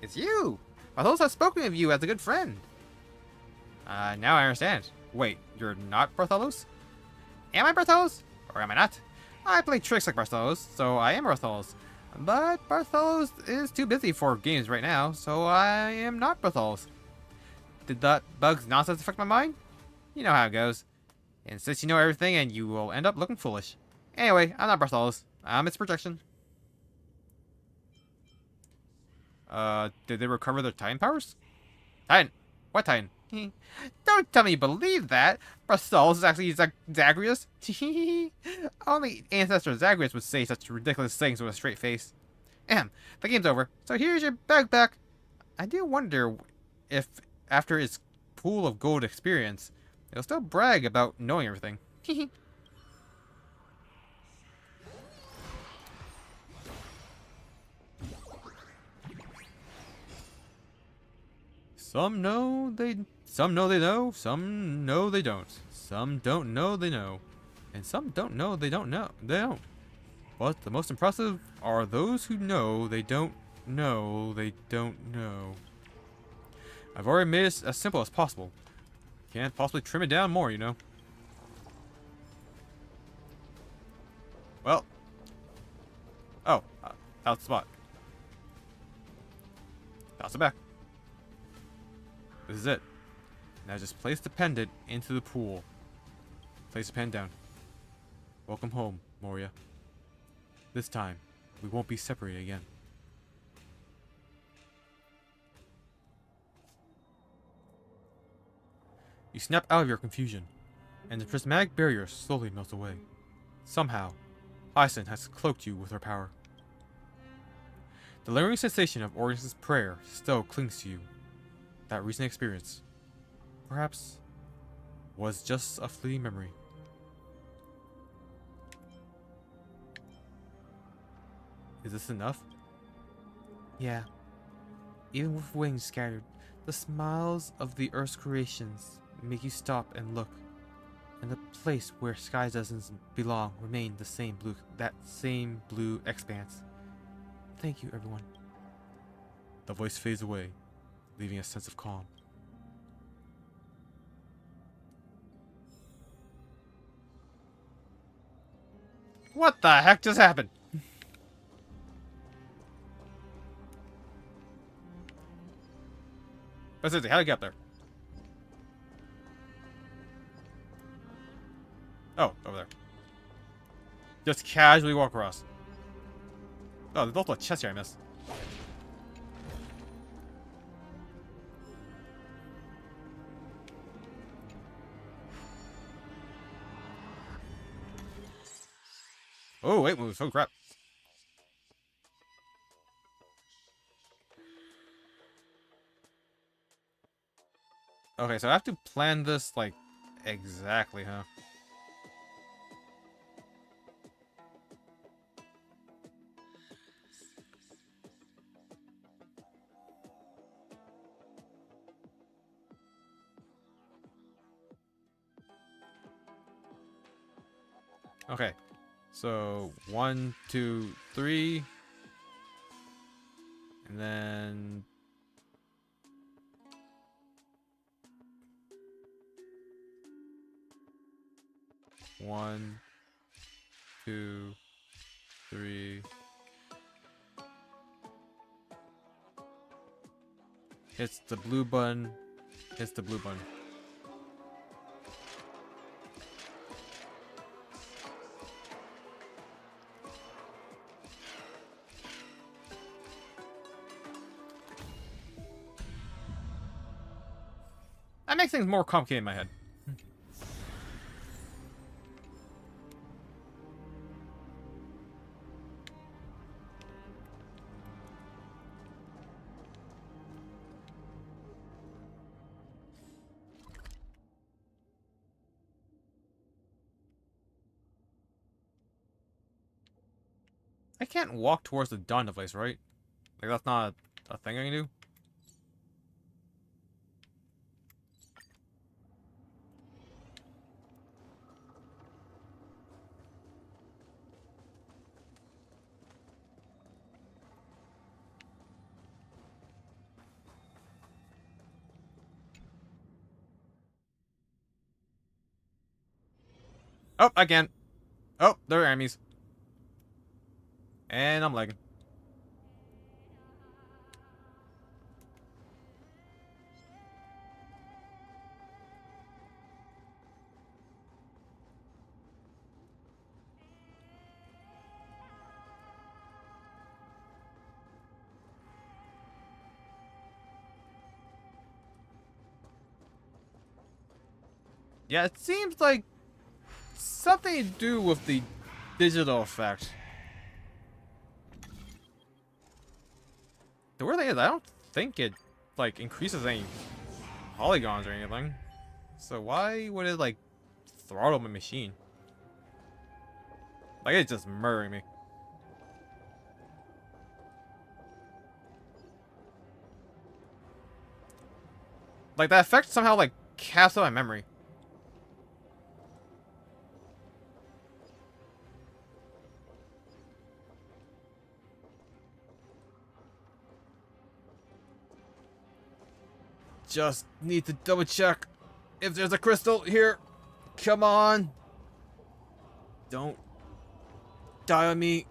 It's you. Bartholus has spoken of you as a good friend. Now I understand. Wait, you're not Bartholus? Am I Bartholus? Or am I not? I play tricks like Bartholus, so I am Bartholus. But Bartholus is too busy for games right now, so I am not Bartholus. Did that bug's nonsense affect my mind? You know how it goes. Insist you know everything and you will end up looking foolish. Anyway, I'm not Bartholus. I'm its projection. Did they recover their Titan powers? Titan? What Titan? Don't tell me you believe that. Bartholus is actually Zagreus. Only ancestor Zagreus would say such ridiculous things with a straight face. The game's over, so here's your bag back. I do wonder if, after its pool of gold experience, it'll still brag about knowing everything. Some know they know, some know they don't. Some don't know they know. And some don't know they don't know. They don't. But the most impressive are those who know they don't know they don't know. I've already made it as simple as possible. Can't possibly trim it down more, you know. Well. Oh, out the spot. Toss it back. This is it. Now just place the pendant into the pool. Place the pen down. Welcome home, Moria. This time, we won't be separated again. You snap out of your confusion, and the prismatic barrier slowly melts away. Somehow, Ison has cloaked you with her power. The lingering sensation of Orius's prayer still clings to you. That recent experience, perhaps, was just a fleeting memory. Is this enough? Yeah. Even with wings scattered, the smiles of the Earth's creations make you stop and look. And the place where sky doesn't belong remain the same blue, that same blue expanse. Thank you, everyone. The voice fades away, leaving a sense of calm. What the heck just happened? But seriously, how'd I get up there? Oh, over there. Just casually walk across. Oh, there's also a chest here I missed. Oh, wait, moves. Oh, crap. Okay, so I have to plan this, like, exactly, huh? Okay. So, 1, 2, 3. And then... One, 2, 3. Hits the blue button. Hits the blue button. That makes things more complicated in my head. I can't walk towards the dawn device, right? Like, that's not a thing I can do? Oh, again. Oh, there are enemies. And I'm lagging. Yeah, it seems like something to do with the digital effect. The weird thing is, I don't think it, like, increases any polygons or anything. So why would it, like, throttle my machine? Like, it's just murdering me. Like, that effect somehow, like, caps out my memory. Just need to double check if there's a crystal here. Come on. Don't die on me.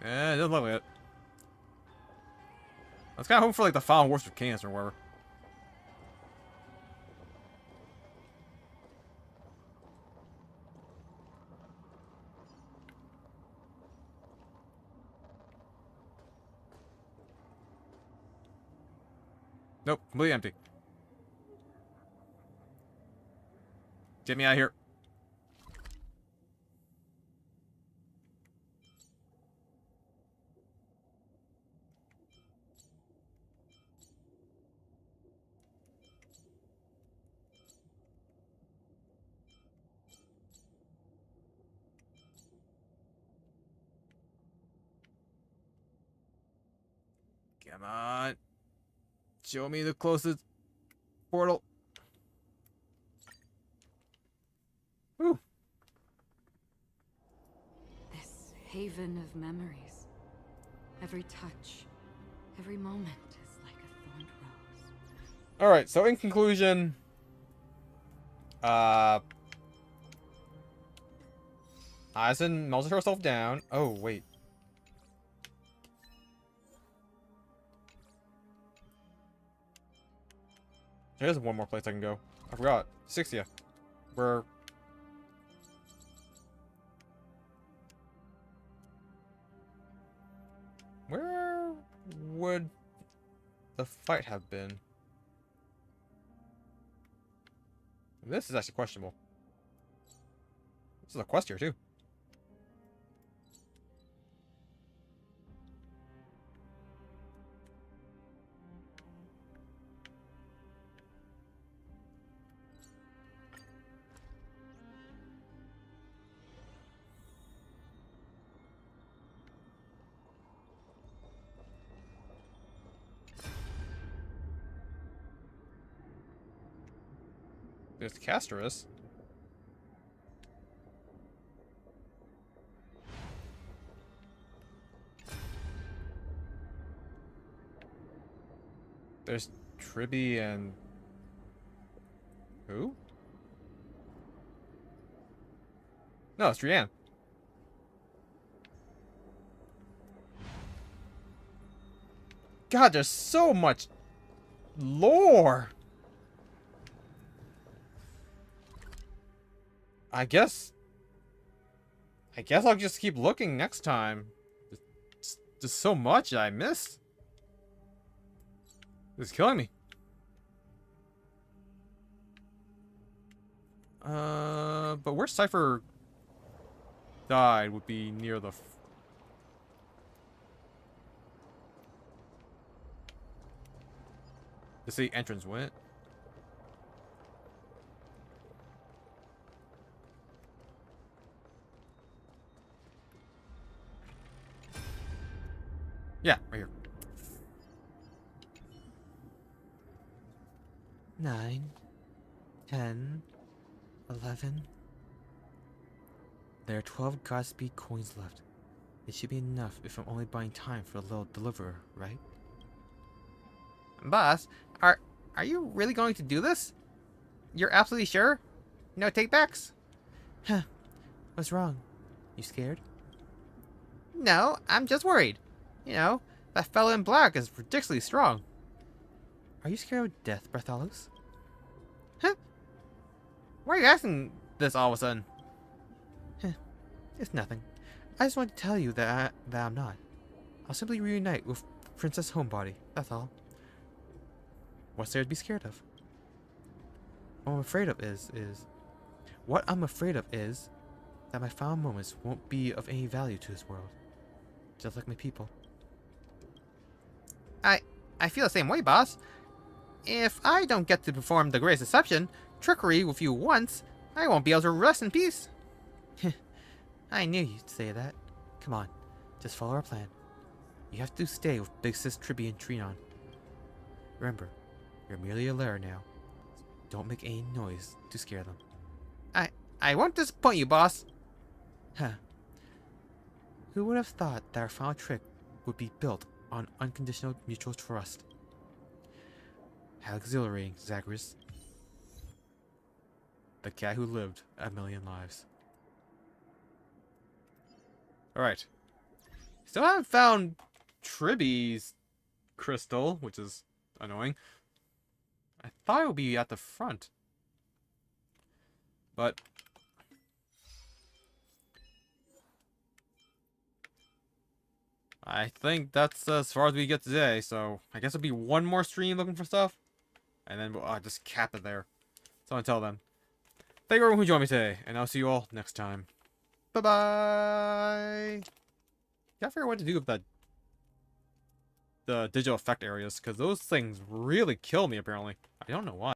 Eh, it doesn't look like it. I was kind of hoping for, like, the final worst of cancer or whatever. Nope, completely empty. Get me out of here. Come on. Show me the closest portal. Ooh. This haven of memories. Every touch, every moment is like a thorned rose. Alright, so in conclusion, Aizen melted herself down. Oh, wait. There's one more place I can go. I forgot. 60. Where... Where would the fight have been? This is actually questionable. This is a quest here, too. There's Castorus. There's Tribby and... Who? No, it's Rianne. God, there's so much lore. I guess I'll just keep looking next time. Just so much I missed. This is killing me. But where Cypher died would be near the... The city entrance went. Yeah, right here. 9, 10, 11. There are 12 Godspeed coins left. It should be enough if I'm only buying time for a little deliverer, right? Boss, are you really going to do this? You're absolutely sure? No takebacks? Huh. What's wrong? You scared? No, I'm just worried. You know, that fellow in black is ridiculously strong. Are you scared of death, Bartholus? Huh? Why are you asking this all of a sudden? It's nothing. I just want to tell you that I'm not. I'll simply reunite with Princess Homebody, that's all. What's there to be scared of? What I'm afraid of is that my final moments won't be of any value to this world. Just like my people. I feel the same way, boss. If I don't get to perform the greatest deception, trickery with you once, I won't be able to rest in peace. I knew you'd say that. Come on, just follow our plan. You have to stay with Big Sis Tribby and Trinon. Remember, you're merely a lair now. Don't make any noise to scare them. I won't disappoint you, boss. Huh. Who would have thought that our final trick would be built on unconditional mutual trust? How exhilarating, Zagreus. The cat who lived a million lives. Alright. Still haven't found Tribby's crystal, which is annoying. I thought it would be at the front. But... I think that's as far as we get today, so I guess it'll be one more stream looking for stuff. And then we'll just cap it there. So until then, thank you everyone who joined me today, and I'll see you all next time. Bye-bye! Gotta figure out what to do with the digital effect areas, because those things really kill me, apparently. I don't know why.